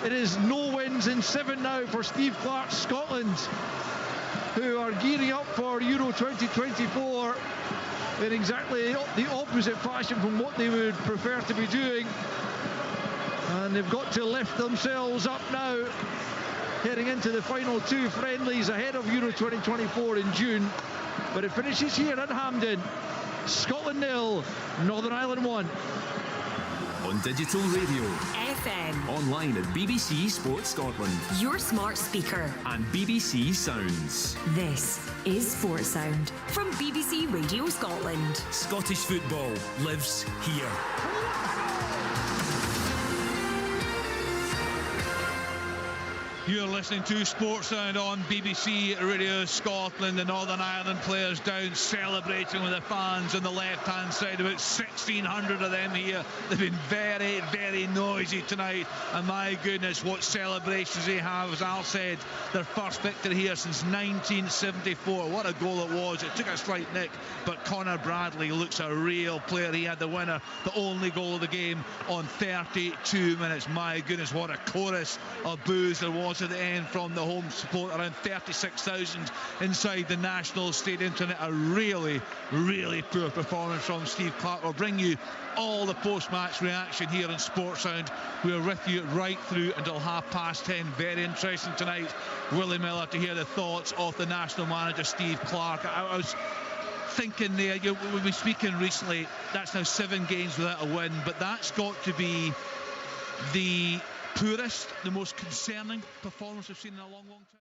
It is no wins in 7 now for Steve Clarke's Scotland, who are gearing up for Euro 2024 in exactly the opposite fashion from what they would prefer to be doing. And they've got to lift themselves up now, heading into the final 2 friendlies ahead of Euro 2024 in June. But it finishes here at Hampden. Scotland 0, Northern Ireland 1. On digital radio, FM, online at BBC Sport Scotland, your smart speaker, and BBC Sounds. This is Sport Sound from BBC Radio Scotland. Scottish football lives here. You're listening to Sports Sound on BBC Radio Scotland. The Northern Ireland players down celebrating with the fans on the left-hand side. About 1,600 of them here. They've been very, very noisy tonight. And my goodness, what celebrations they have. As Al said, their first victory here since 1974. What a goal it was. It took a slight nick, but Conor Bradley looks a real player. He had the winner, the only goal of the game on 32 minutes. My goodness, what a chorus of boos there was at the end from the home support. Around 36,000 inside the National Stadium tonight. A really, really poor performance from Steve Clarke. We'll bring you all the post-match reaction here on Sports Sound. We're with you right through until 10:30. Very interesting tonight, Willie Miller, to hear the thoughts of the national manager Steve Clarke. I was thinking there, we've been speaking recently, that's now 7 games without a win, but that's got to be the poorest, the most concerning performance we've seen in a long, long time.